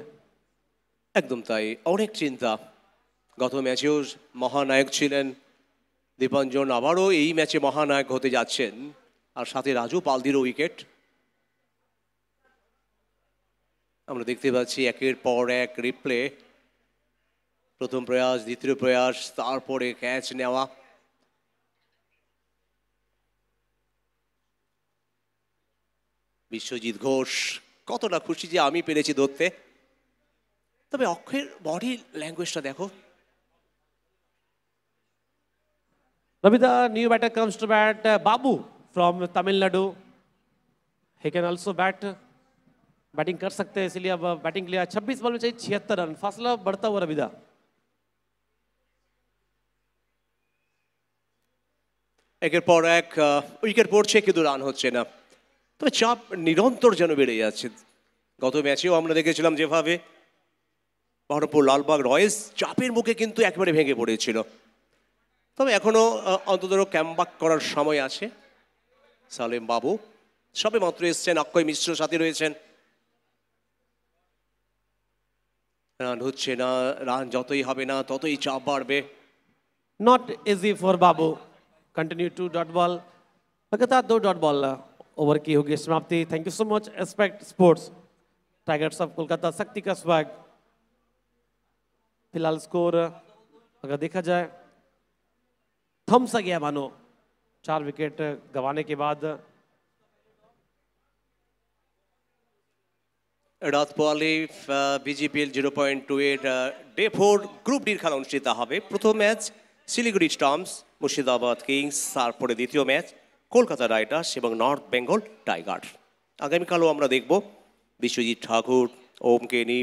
একদম তাই, অনেক চিন্তা। গত ম্যাচেও মহানায়ক ছিলেন দীপাঞ্জন, আবারও এই ম্যাচে মহানায়ক হতে যাচ্ছেন, আর সাথে রাজু পালদিরও উইকেট। আমরা দেখতে পাচ্ছি একের পর এক রিপ্লে, প্রথম প্রয়াস, দ্বিতীয় প্রয়াস, তারপরে ক্যাচ নেওয়া। বিশ্বজিৎ ঘোষ কতটা খুশি যে আমি পেরেছি ধরতে। তবে অক্ষয়ের বডি ল্যাঙ্গুয়েজটা দেখো। Ravida, new batter comes to bat, Babu from Tamil Nadu. He can also bat, batting कर सकते हैं, इसलिए अब बैटिंग के लिए 26 बॉल में चाहिए 76 रन, फासला बढ़ता हुआ रविदा। একের পর এক উইকেট পড়ছে কিন্তু রান হচ্ছে না, তবে চাপ নিরন্তর যেন বেড়ে যাচ্ছে। গত ম্যাচেও আমরা দেখেছিলাম যেভাবে বহরমপুর লালবাগ রয়্যালস চাপের মুখে কিন্তু একেবারে ভেঙে পড়েছিল। তবে এখনো অন্তত ক্যামব্যাক করার সময় আছে। সালেম বাবু সবে মাত্র এসছেন, অক্ষয় মিশ্র সাথে রয়েছেন। রান হচ্ছে না, রান যতই হবে না ততই চাপ বাড়বে। Not easy for Babu. Continue to dot ball. लगातार 2 डॉट बॉल ओवर की होगी समाप्ति। Thank you so much aspect sports, tigers of Kolkata, Shakti का स्वैग। फिलहाल स्कोर अगर देखा जाए थम सा गया मानो 4 विकेट गंवाने के बाद। রাত পোয়ালে বিজিপিএল 0.28 ডে 4 গ্রুপ ডির খেলা অনুষ্ঠিত হবে। প্রথম match Siliguri Storms Murshidabad Kings, তারপরে দ্বিতীয় ম্যাচ কলকাতা রাইডার্স এবং নর্থ বেঙ্গল টাইগার। আগামীকালও আমরা দেখব বিশ্বজিৎ ঠাকুর, ওম কেনি,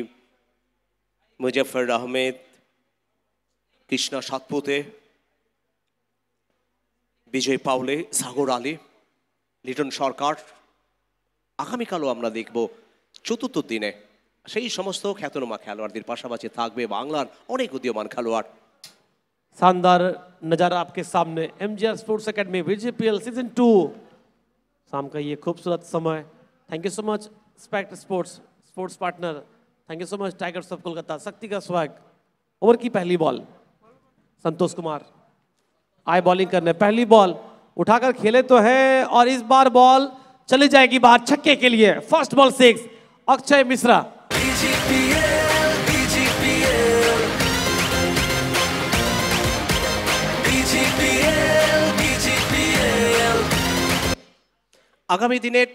মুজফর আহমেদ, কৃষ্ণা সাতপুতে, বিজয় পাউলে, সাগর আলী, লিটন সরকার। আগামীকালও আমরা দেখব চতুর্থ দিনে সেই সমস্ত খ্যাতনামা খেলোয়াড়দের পাশাপাশি থাকবে বাংলার অনেক উদীয়মান খেলোয়াড়। शानदार नजारा आपके सामने, MGR sports academy BGPL season 2 शाम का ये खूबसूरत समय। Thank you so much Spect sports, sports partner. Thank you so much Tigers of Kolkata, Shakti का स्वैग। ओवर की पहली बॉल, संतोष कुमार आए बॉलिंग करने। पहली बॉल उठाकर खेले तो है, और इस बार बॉल चली जाएगी बाहर छक्के के लिए। First ball 6, Akshay Mishra. আগামী দিনের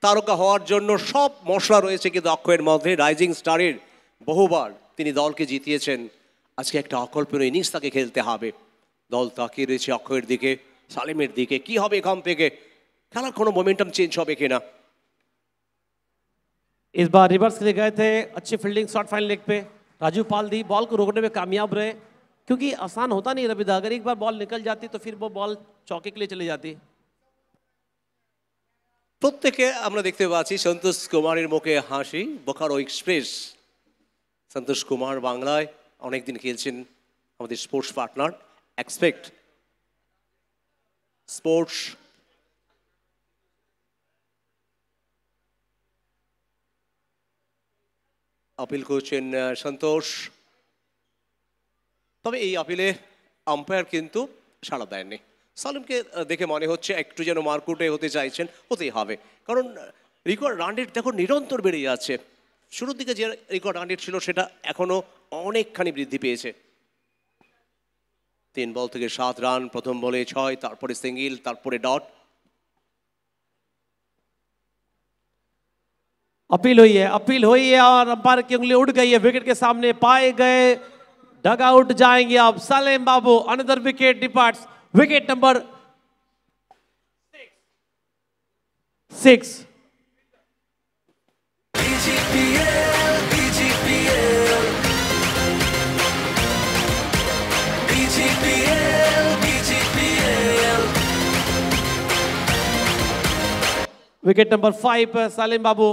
তারকা হওয়ার জন্য সব মশলা রয়েছে, কিন্তু অক্ষয়ের মধ্যে রাইজিং স্টারের বহুবার তিনি দলকে জিতিয়েছেন। আজকে একটা অকল্পনীয় ইনিংস তাকে খেলতে হবে। দল তাকিয়ে রয়েছে অক্ষয়ের দিকে, সালিমের দিকে। কি হবে এখান থেকে? খেলার কোনো মোমেন্টাম চেঞ্জ হবে কিনা? इस बार रिवर्स के लिए गए थे, अच्छी फील्डिंग शॉर्ट फाइन लेग पे राजू पाल दी, बॉल को रोकने में कामयाब रहे, क्योंकि आसान होता नहीं रविदा, अगर एक बार बॉल निकल जाती तो फिर वो बॉल चौके के लिए चली जाती। প্রত্যেকে আমরা দেখতে পাচ্ছি সন্তোষ কুমারের মুখে হাসি। বোকারো এক্সপ্রেস, সন্তোষ কুমার বাংলায় অনেকদিন খেলছেন, আমাদের sports partner. Expect sports appeal করছেন সন্তোষ। তবে এই আপিলে আম্পায়ার কিন্তু সাড়া দেননি। সালিমকে দেখে মনে হচ্ছে একটু যেন মারকুটে হতে চাইছেন, হতেই হবে, কারণ রেকর্ড রান রেট দেখো নিরন্তর বেড়ে যাচ্ছে। শুরুর দিকে যে রেকর্ড রান রেট ছিল সেটা এখনো অনেকখানি বৃদ্ধি পেয়েছে। 3 বল থেকে 7 রান, প্রথম বলে 6, তারপরে সিঙ্গেল, তারপরে ডট। अपील हुई है और अंपायर की उंगली उड़ गई है, विकेट के सामने पाए गए, डग आउट जाएंगे अब Salim Babu. Another wicket departs, wicket number 6। Wicket number 5 पर सलीम बाबू।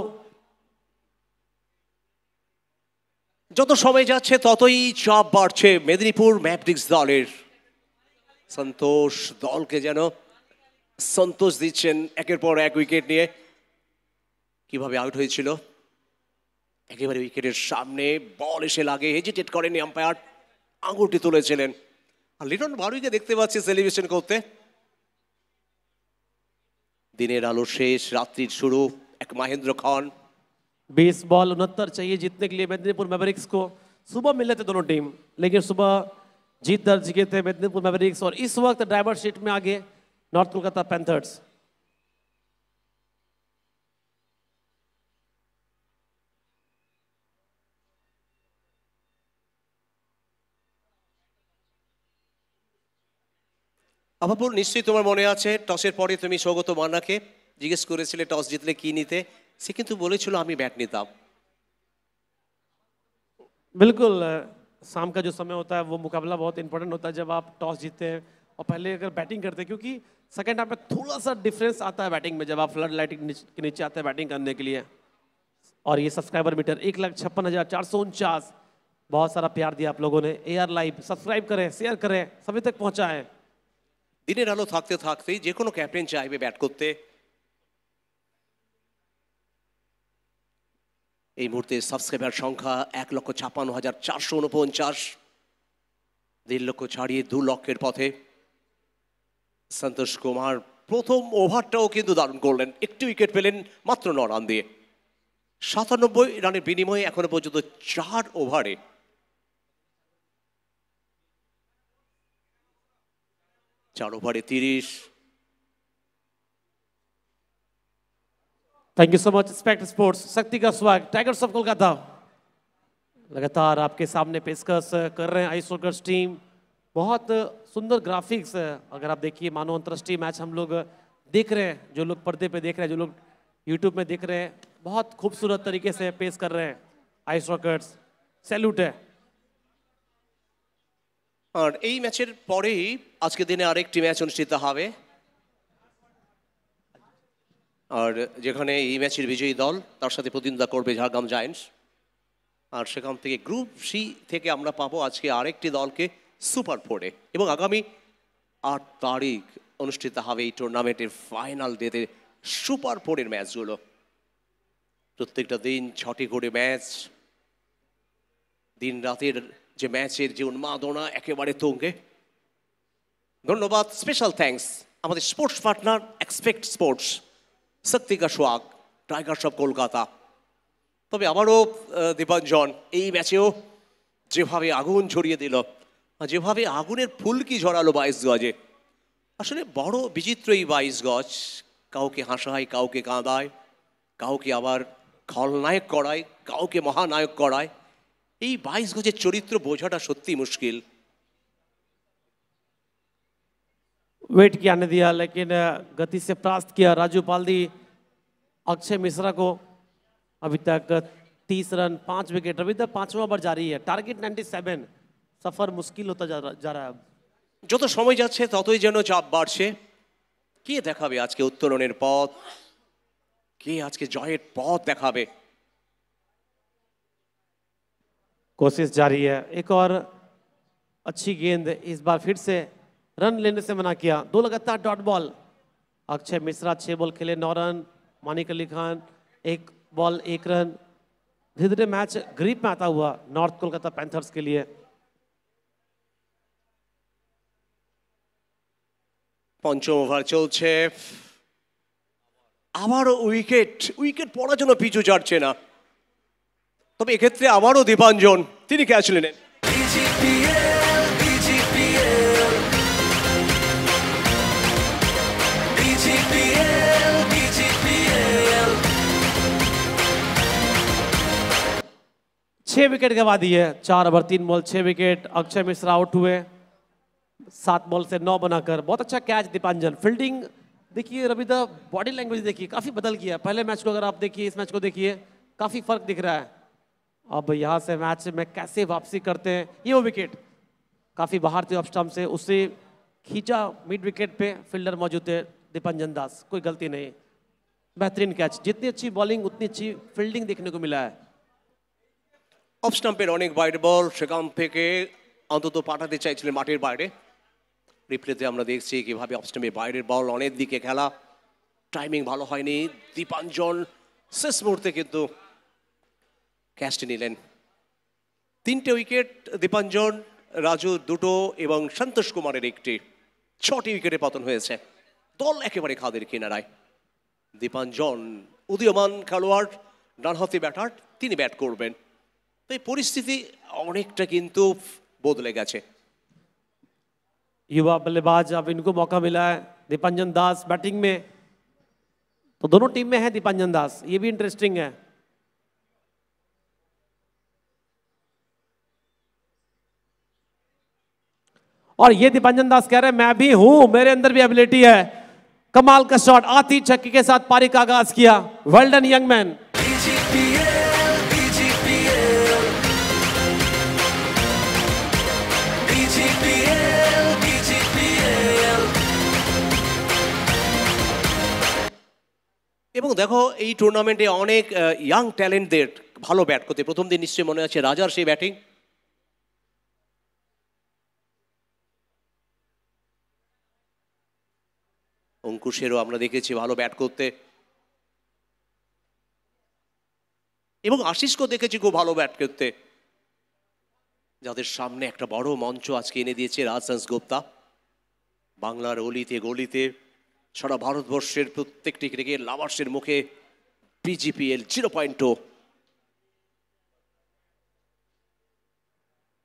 যত সময় যাচ্ছে ততই চাপ বাড়ছে মেদিনীপুর ম্যাভরিক্স দলের। সন্তোষ দলকে যেন সন্তোষ দিচ্ছেন একের পর এক উইকেট নিয়ে। কিভাবে আউট হয়েছিল, একেবারে উইকেটের সামনে বল এসে লাগে, হেজিটেট করেনি আম্পায়ার, আঙুলটি তুলেছিলেন। আর লিটন বারুইকে দেখতে পাচ্ছি সেলিব্রেশন করতে। দিনের আলো শেষ, রাত্রির শুরু, এক মহেন্দ্র খান। 20 बॉल 69 चाहिए जीतने के लिए मेदिनीपुर मैवरिक्स को। सुबह मिले थे दोनों टीम, लेकिन सुबह जीत दर्ज किए थे मेदिनीपुर मैवरिक्स, और इस वक्त ड्राइवर सीट में आगे नॉर्थ कोलकाता पैंथर्स। আবাপুর, নিশ্চয়ই তোমার মনে আছে টসের পরে তুমি সৌগত মান্নাকে জিজ্ঞেস করেছিলে টস জিতলে কি নিতে। সে কিন্তু বলেছিল আমি ব্যাট নিতাম। बिल्कुल, शाम का जो समय होता है वो मुकाबला बहुत इंपॉर्टेंट होता है जब आप टॉस जीतते हैं और पहले अगर बैटिंग करते हैं, क्योंकि सेकंड हाफ में थोड़ा सा डिफरेंस आता है बैटिंग में जब आप फ्लड लाइट के नीचे आते हैं बैटिंग करने के लिए। और ये सब्सक्राइबर मीटर 1,56,449, बहुत सारा प्यार दिया आप लोगों ने। AR लाइव सब्सक्राइब करें, शेयर करें, सभी तक पहुंचाएं। দিনের আলো থাকতে থাকতেই যে কোনো ক্যাপ্টেন চাইবে ব্যাট করতে। এই মুহূর্তে সাবস্ক্রাইবার সংখ্যা 1,56,449, 1.5 লক্ষ ছাড়িয়ে 2 লক্ষের পথে। সন্তোষ কুমার প্রথম ওভারটাও কিন্তু দারুণ করলেন, একটি উইকেট পেলেন মাত্র 9 রান দিয়ে। 97 রানের বিনিময়ে এখনো পর্যন্ত 4 ওভারে 30। Thank you so much Spect sports, Shakti का स्वाग, टाइगर्स ऑफ कोलकाता लगातार आपके सामने पेशकश कर रहे हैं आइस रॉकर्स टीम। बहुत सुंदर ग्राफिक्स, अगर आप देखिए मानो अंतर्राष्ट्रीय मैच हम लोग देख रहे हैं, जो लोग पर्दे पे देख रहे हैं, जो लोग यूट्यूब में देख रहे हैं, बहुत खूबसूरत तरीके से पेश कर रहे हैं आइस रॉकर्स, सैल्यूट है। আর এই ম্যাচের পরেই আজকে দিনে আরেকটি ম্যাচ অনুষ্ঠিত হবে, আর যেখানে এই ম্যাচের বিজয়ী দল তার সাথে প্রতিদ্বন্দ্বিতা করবে ঝাড়গ্রাম জায়ান্টস। আর সেখান থেকে গ্রুপ সি থেকে আমরা পাবো আজকে আরেকটি দলকে সুপার 4-এ, এবং আগামী 8 তারিখ অনুষ্ঠিত হবে এই টুর্নামেন্টের ফাইনাল ডেতে সুপার 4-এর ম্যাচগুলো। প্রত্যেকটা দিন 6টি করে ম্যাচ, দিন রাতের যে ম্যাচের যে উন্মাদনা একেবারে তুঙ্গে। ধন্যবাদ, স্পেশাল থ্যাঙ্কস আমাদের স্পোর্টস পার্টনার এক্সপেক্ট স্পোর্টস, শক্তি কা সোয়াগ, টাইগার্স অফ কলকাতা। তবে আবারও দীপাঞ্জন এই ম্যাচেও যেভাবে আগুন ঝরিয়ে দিল, যেভাবে আগুনের ফুলকি ঝরালো 22 গজে, আসলে বড় বিচিত্র এই 22 গজ, কাউকে হাসায় কাউকে কাঁদায়। কাউকে আবার খলনায়ক করায়, কাউকে মহানায়ক করায়। এই 22 গজের চরিত্র বোঝাটা সত্যি মুশকিল। वेट किया ने दिया लेकिन गति से परास्त किया राजू पाल्दी अक्षय मिश्रा को। अभी तक 30 रन 5 विकेट। अभी तक 5वां ओवर जारी है। टारगेट 97। सफर मुश्किल होता जा रहा है अब। যত সময় যাচ্ছে ততই যেন চাপ বাড়ছে। কে দেখাবে আজকে উত্তরণের পথ, কে আজকে জয়ের পথ দেখাবে? कोशिश जारी है। एक और अच्छी गेंद, इस बार फिर से रन लेने से मना किया। 2 लगातार dot ball. Akshay Mishra 6 ball खेले 9 run. Manik Ali Khan 1 ball 1 run. धीरे धीरे मैच ग्रिप में आता हुआ नॉर्थ कोलकाता पैंथर्स के लिए। পঞ্চম ওভার চলছে, আবারও উইকেট পড়ার জন্য পিছু ছাড়ছে না। তবে এক্ষেত্রে আবারও দীপাঞ্জন তিনি ক্যাচ নিলেন। छह विकेट गवा दिए। 4 over 3 ball 6 wicket. Akshay Mishra out हुए 7 बॉल से 9 बनाकर। बहुत अच्छा कैच दीपांजन। फील्डिंग देखिए रविदा, बॉडी लैंग्वेज देखिए, काफी बदल गया। पहले मैच को अगर आप देखिए, इस मैच को देखिए, काफी फर्क दिख रहा है। अब यहाँ से मैच में कैसे वापसी करते हैं। ये वो विकेट काफी बाहर थे ऑफ स्टंप से, उससे खींचा मिड विकेट पे। फील्डर मौजूद थे दीपांजन दास, कोई गलती नहीं। बेहतरीन कैच। जितनी अच्छी बॉलिंग उतनी अच्छी फील्डिंग देखने को मिला है। অফ স্টাম্পের অনেক বাইরে বল, সেখান থেকে অন্তত পাঠাতে চাইছিলেন মাঠের বাইরে। রিপ্লেতে আমরা দেখছি কিভাবে অফ স্টাম্পের বাইরের বল অনেক দিকে খেলা, টাইমিং ভালো হয়নি। দীপাঞ্জন শেষ মুহূর্তে কিন্তু ক্যাচটি নিলেন। 3টে উইকেট দীপাঞ্জন, রাজু 2টো এবং সন্তোষ কুমারের 1টি। 6টি উইকেটে পতন হয়েছে। দল একেবারে খাদের কিনারায়। দীপাঞ্জন উদীয়মান খেলোয়াড়, ডানহাতি ব্যাটার, তিনি ব্যাট করবেন। তো এই পরিস্থিতি অনেকটা কিন্তু বদলে গেছে। युवा बल्लेबाज, अब इनको मौका मिला है। दीपांजन दास बैटिंग में, तो दोनों टीम में है दीपांजन दास, ये भी इंटरेस्टिंग है। और ये दीपांजन दास कह रहे हैं मैं भी हूं, मेरे अंदर भी एबिलिटी है। कमाल का शॉट, आती छक्के के साथ पारी का आगाज किया। Well done young man. এবং দেখো এই টুর্নামেন্টে অনেক ইয়াং ট্যালেন্টদের ভালো ব্যাট করতে প্রথম দিন নিশ্চয়ই মনে আছে রাজার সেই ব্যাটিং। অঙ্কুশেরও আমরা দেখেছি ভালো ব্যাট করতে, এবং আশিসকেও দেখেছি খুব ভালো ব্যাট করতে, যাদের সামনে একটা বড় মঞ্চ আজকে এনে দিয়েছে রাজহংস গুপ্তা। বাংলার অলিতে গলিতে, সারা ভারতবর্ষের প্রত্যেকটি ক্রিকেট লাভার্সের মুখে BGPL 0.2।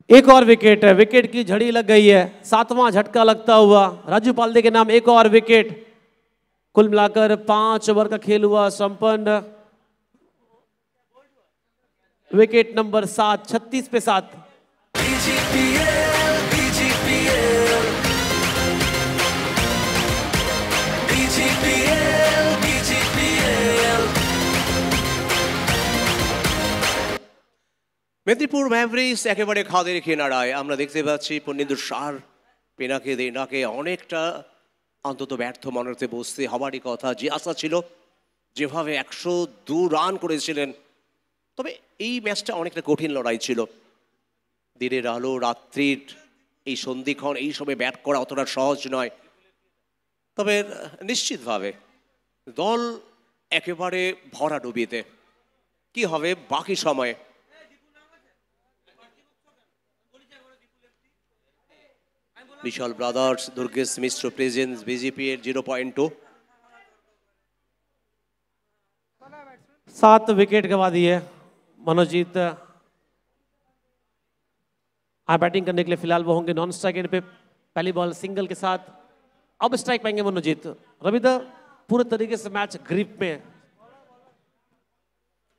एक और विकेट है, विकेट की झड़ी लग गई है। 7वां झटका लगता हुआ राजू पाल्दे के नाम एक और विकेट। कुल मिलाकर 5 ओवर का खेल हुआ संपन्न। विकेट नंबर 7, 36 पे 7। মেদিনীপুর ম্যাভরিক্স একেবারে খাদের কিনারায়। আমরা দেখতে পাচ্ছি পন্নিন্দুর সার পেনাকে দেনাকে অনেকটা অন্তত ব্যর্থ মনেতে বসতে হবারই কথা। যে আশা ছিল, যেভাবে 102 রান করেছিলেন, তবে এই ম্যাচটা অনেকটা কঠিন লড়াই ছিল। দিনের আলো রাত্রির এই সন্ধিক্ষণ, এই সময় ব্যাট করা অতটা সহজ নয়। তবে নিশ্চিতভাবে দল একেবারে ভরা ডুবিতে। কি হবে বাকি সময়ে? विशाल ब्रादर्स, दुर्गेश मिश्र प्रेजेंस, BGPL 0.2। 7 विकेट गवा दिए मनोजीत। बैटिंग करने के लिए फिलहाल वो होंगे नॉन स्ट्राइक एंड पे। पहली बॉल सिंगल के साथ, अब स्ट्राइक पाएंगे मनोजीत। रविदा पूरे तरीके से मैच ग्रिप में।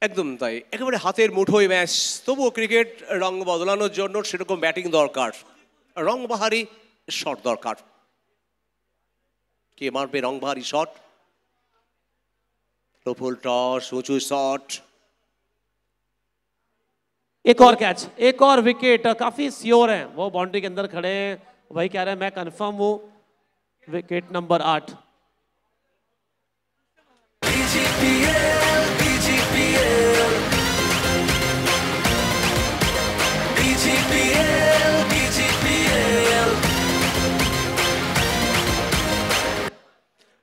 একদম তাই, একেবারে হাতের মুঠোয় ম্যাচ। তবুও ক্রিকেট রং বদলানোর জন্য সেরকম ব্যাটিং দরকার, রংবাহারি শট দরকার। কে মারবে রংবাহারি শট? প্রফুল টস, উঁচু শট। एक और कैच, एक और विकेट। काफी श्योर है वो, बाउंड्री के अंदर खड़े हैं, वही कह रहे हैं मैं कंफर्म हूं। Wicket number 8।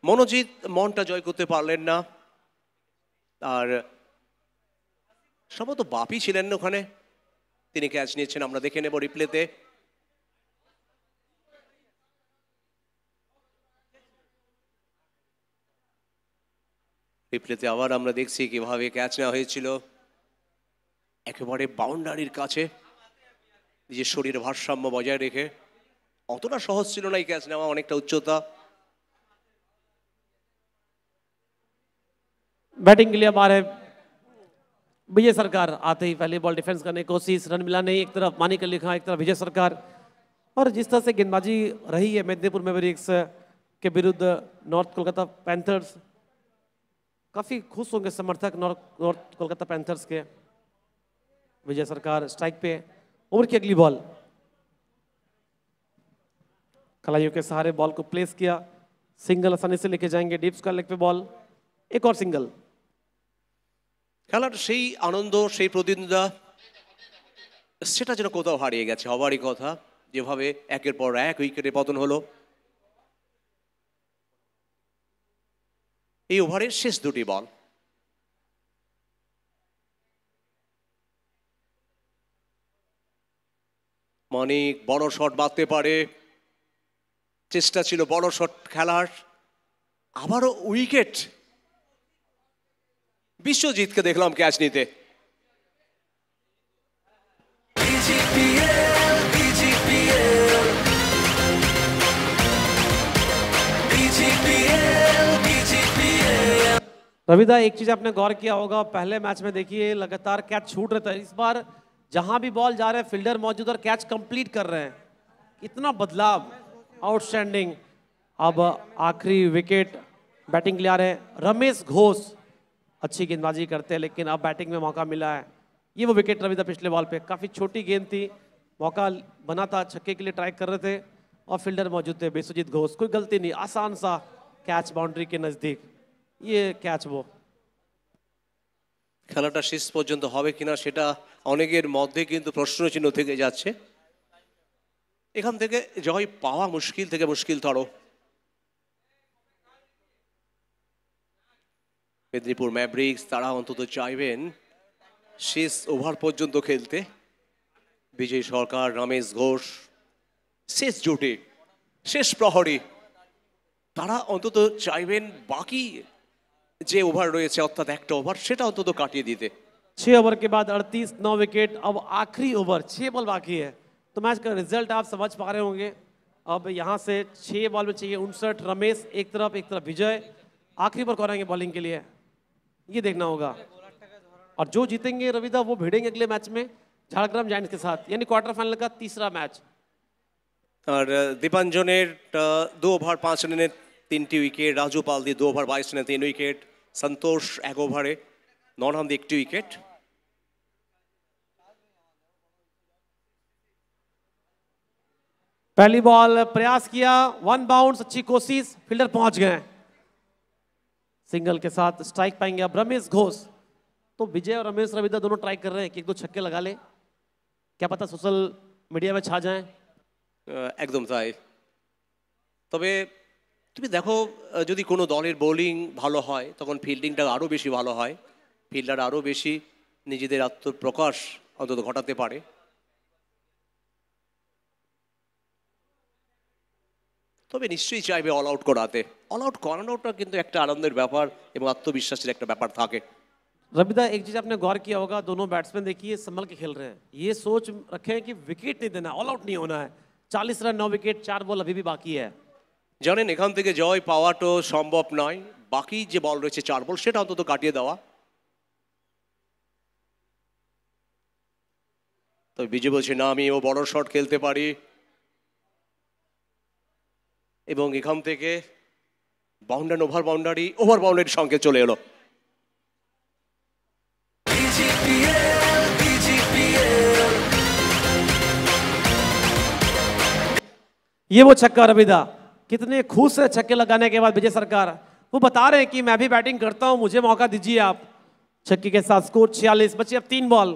মনোজিৎ মনটা জয় করতে পারলেন না, আর সম্ভবত বাপি ছিলেন না ওখানে, তিনি ক্যাচ নিয়েছেন। আমরা দেখে নেব রিপ্লেতে। রিপ্লেতে আবার আমরা দেখছি কিভাবে ক্যাচ নেওয়া হয়েছিল, একেবারে বাউন্ডারির কাছে, নিজের শরীরের ভারসাম্য বজায় রেখে। অতটা সহজ ছিল না এই ক্যাচ নেওয়া, অনেকটা উচ্চতা। बैटिंग के लिए हमारे विजय सरकार आते ही पहली बॉल डिफेंस करने की कोशिश, रन मिला नहीं। एक तरफ मानिक अली खान, एक तरफ विजय सरकार। और जिस तरह से गेंदबाजी रही है मेदिनीपुर मैवरिक्स के विरुद्ध नॉर्थ कोलकाता पैंथर्स, काफी खुश होंगे समर्थक नॉर्थ कोलकाता पैंथर्स के। विजय सरकार स्ट्राइक पे, ओवर की अगली बॉल, कलाइयों के सहारे बॉल को प्लेस किया, सिंगल आसानी से लेके जाएंगे डीप स्क्वायर लेग पे बॉल, एक और सिंगल। খেলার সেই আনন্দ, সেই প্রতিদ্বন্দ্বিতা, সেটা যেন কোথাও হারিয়ে গেছে। হবারই কথা, যেভাবে একের পর এক উইকেটে পতন হলো। এই ওভারের শেষ দুটি বল, মানিক বড় শট মারতে পারে, চেষ্টা ছিল বড় শট খেলার। আবারও উইকেট, বিশ্বজিৎকে দেখলাম ক্যাচ নিতে। रविदा, एक चीज आपने गौर किया होगा, पहले मैच में देखिए लगातार कैच छूट रहे थे। इस बार जहां भी बॉल जा रहे हैं फील्डर मौजूद और कैच कंप्लीट कर रहे हैं। इतना बदलाव, आउटस्टैंडिंग। अब आखिरी विकेट बैटिंग के लिए आ रहे हैं रमेश घोष। अच्छी गेंदबाजी करते हैं लेकिन अब बैटिंग में मौका मिला है। ये वो विकेट रविदा पिछले बॉल पे, काफी छोटी गेंद थी, मौका बना था, छक्के के लिए ट्राई कर रहे थे और फील्डर मौजूद थे बिस्वजीत घोष। कोई गलती नहीं, आसान सा कैच बाउंड्री के नजदीक, ये कैच वो। খেলাটা শেষ পর্যন্ত হবে কিনা সেটা অনেকের মধ্যে কিন্তু প্রশ্নচিহ্ন থেকে যাচ্ছে। এখান থেকে জয় পাওয়া মুশকিল থেকে মুশকিলতর। মেদিনীপুর ম্যাভরিক্স তারা অন্তত চাইবেন শেষ ওভার পর্যন্ত খেলতে। বিজয় সরকার, রমেশ ঘোষ, শেষ জুটি, শেষ প্রহরী, তারা অন্তত চাইবেন বাকি যে ওভার রয়েছে অর্থাৎ একটা ওভার সেটা অন্তত কাটিয়ে দিতে। 6 ओवर के बाद 38 9 विकेट। अब आखिरी ओवर, 6 बॉल बाकी है, तो मैच का रिजल्ट आप समझ पा रहे होंगे। अब यहाँ से 6 बॉल में चाहिए 59। रमेश एक तरफ विजय। आखिरी ओवर कौन आएंगे बॉलिंग के लिए, ये देखना होगा। और जो जीतेंगे रविदा वो भिड़ेंगे अगले मैच में झारग्राम जायंट्स के साथ, यानी क्वार्टर फाइनल का तीसरा मैच। আর দীপাঞ্জনের 2 ওভার 5 রানে 3টি উইকেট, রাজু পালদি 2 ওভার 22 রানে 3 উইকেট, সন্তোষ 1 ওভারে নরহামদি 1টি উইকেট। पहली बॉल प्रयास किया, 1 बाउंस, अच्छी कोशिश, फील्डर पहुंच गए। सिंगल के साथ स्ट्राइक पाएंगे अब रमेश घोष। तो विजय और रमेश रविदा दोनों ट्राई कर रहे हैं कि 1-2 छक्के लगा ले, क्या पता सोशल मीडिया में छा जाएं। একদম তাই। তবে তুমি দেখো, যদি কোনো দলের বোলিং ভালো হয় তখন ফিল্ডিংটা আরও বেশি ভালো হয়, ফিল্ডার আরও বেশি নিজেদের আত্মপ্রকাশ অন্তত ঘটাতে পারে। তবে নিশ্চয়ই চাইবে অল আউট করাতে। অল আউট করানোটা কিন্তু একটা আনন্দের ব্যাপার এবং আত্মবিশ্বাসের একটা ব্যাপার থাকে। रविदा, एक चीज आपने गौर किया होगा, दोनों बैट्समैन देखिए संभल के खेल रहे हैं। ये सोच रखे हैं कि विकेट नहीं देना, ऑल आउट नहीं होना है। 40 रन 9 विकेट, 4 बॉल अभी भी बाकी है। জানেন এখান থেকে জয় পাওয়াটাও সম্ভব নয়, বাকি যে বল রয়েছে 4 বল সেটা অন্তত কাটিয়ে দেওয়া। তো বিজু বলছে না আমি ও বড় শট খেলতে পারি এবং এখান থেকে বাউন্ডারি ওভার বাউন্ডারির সংকেত চলে এলো। ये वो छक्का रविदा, कितने खुश है छक्के लगाने के बाद विजय सरकार। वो बता रहे हैं कि मैं भी बैटिंग करता हूं, मुझे मौका दीजिए आप। छक्के के साथ स्कोर 46, बचे अब 3 बॉल।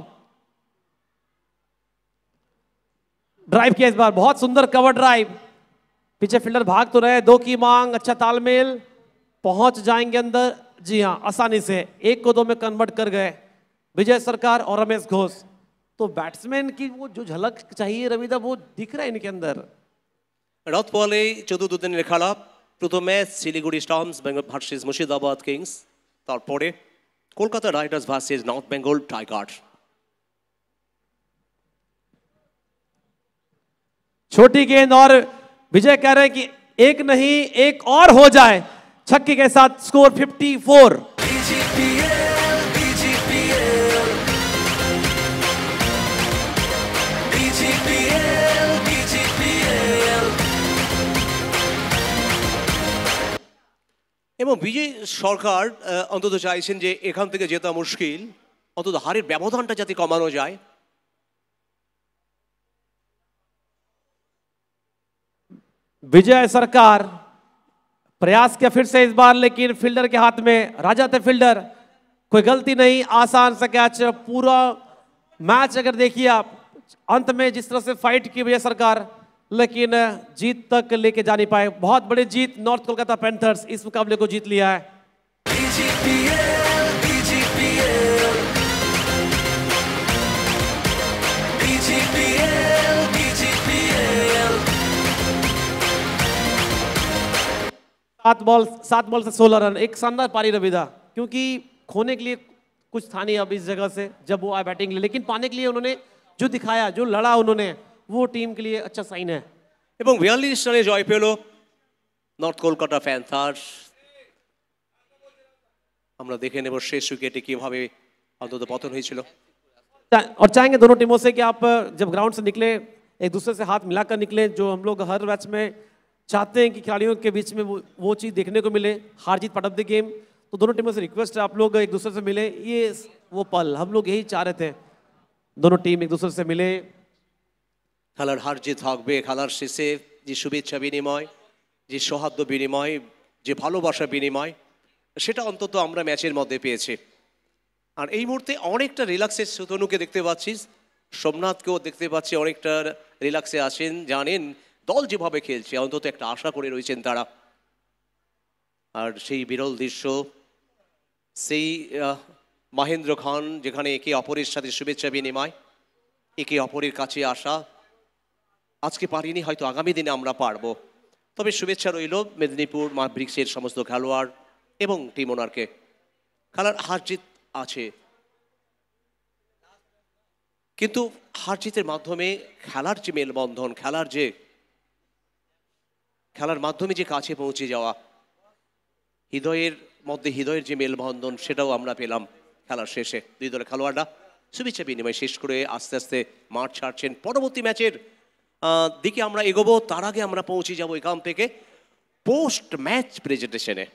ड्राइव किया इस बार, बहुत सुंदर कवर ड्राइव, पीछे फील्डर भाग तो रहे, 2 की मांग, अच्छा तालमेल, पहुंच जाएंगे अंदर, जी हां आसानी से 1 को 2 में कन्वर्ट कर गए विजय सरकार और रमेश घोष। तो बैट्समैन की वो जो झलक चाहिए रविदा वो दिख रहा है इनके अंदर। রাত পলে চতুর্থ দিনের খেলা, প্রথম match Siliguri Storms versus Murshidabad Kings, তারপরে Kolkata Riders versus North Bengal Tigers. छोटी गेंद और विजय कह रहे हैं कि एक नहीं एक और हो जाए, छक्के के साथ स्कोर 54। এবং বিজয় সরকার অন্তত চাইছেন যে এখান থেকে জেতা মুশকিল, অন্তত হারের ব্যবধানটা যাতে কমানো যায়। विजय सरकार प्रयास किया फिर से इस बार, लेकिन फील्डर के हाथ में राजा थे फील्डर, कोई गलती नहीं, आसान सा कैच। पूरा मैच अगर देखिए आप, अंत में जिस तरह से फाइट की विजय सरकार, लेकिन जीत तक लेके जा नहीं पाए। बहुत बड़ी जीत, नॉर्थ कोलकाता पैंथर्स इस मुकाबले को जीत लिया है। सात बॉल से 16 रन, एक शानदार पारी रविदा, क्योंकि खोने के लिए कुछ था नहीं अब इस जगह से जब वो आए बैटिंग के लिए, लेकिन पाने के लिए उन्होंने जो दिखाया, जो लड़ा उन्होंने, वो टीम के लिए अच्छा साइन है। এবং 42 রানে জয় পেল নর্থ কলকাতা প্যান্থার্স। আমরা দেখে নেব শেষ উইকেটে কিভাবে অন্তত পতন হয়েছিল। और चाहेंगे दोनों टीमों से कि आप जब ग्राउंड से निकले एक दूसरे से हाथ मिलाकर निकले, जो हम लोग हर मैच में चाहते हैं कि खिलाड़ियों के बीच में वो चीज़ देखने को मिले, हार जीत पार्ट ऑफ द गेम। तो दोनों टीमों से रिक्वेस्ट है आप लोग एक दूसरे से मिले, ये वो पल हम लोग यही चाह रहे थे, दोनों टीम एक दूसरे से मिले। খেলার হার জিত থাকবে, খেলার শেষে যে শুভেচ্ছা বিনিময়, যে সৌহার্দ্য বিনিময়, যে ভালোবাসা বিনিময়, সেটা অন্তত আমরা ম্যাচের মধ্যে পেয়েছি। আর এই মুহূর্তে অনেকটা রিল্যাক্সে তনুকে দেখতে পাচ্ছি, সোমনাথকেও দেখতে পাচ্ছি অনেকটা রিল্যাক্সে আছেন, জানেন দল যেভাবে খেলছে অন্তত একটা আশা করে রয়েছেন তারা। আর সেই বিরল দৃশ্য, সেই মহেন্দ্র খান যেখানে একে অপরের সাথে শুভেচ্ছা বিনিময়, একে অপরের কাছে আসা, আজকে পারিনি, হয়তো আগামী দিনে আমরা পারবো। তবে শুভেচ্ছা রইল মেদিনীপুর মাভরিক্সের সমস্ত খেলোয়াড় এবং টিম ওনারকে। খেলার হার জিত আছে, কিন্তু হার জিতের মাধ্যমে খেলার যে মেলবন্ধন, খেলার মাধ্যমে যে কাছে পৌঁছে যাওয়া, হৃদয়ের মধ্যে হৃদয়ের যে মেলবন্ধন, সেটাও আমরা পেলাম খেলার শেষে। দুই দলের খেলোয়াড়রা শুভেচ্ছা বিনিময় শেষ করে আস্তে আস্তে মাঠ ছাড়ছেন। পরবর্তী ম্যাচের দিকে আমরা এগোবো, তার আগে আমরা পৌঁছে যাবো এখান থেকে পোস্ট ম্যাচ প্রেজেন্টেশনে।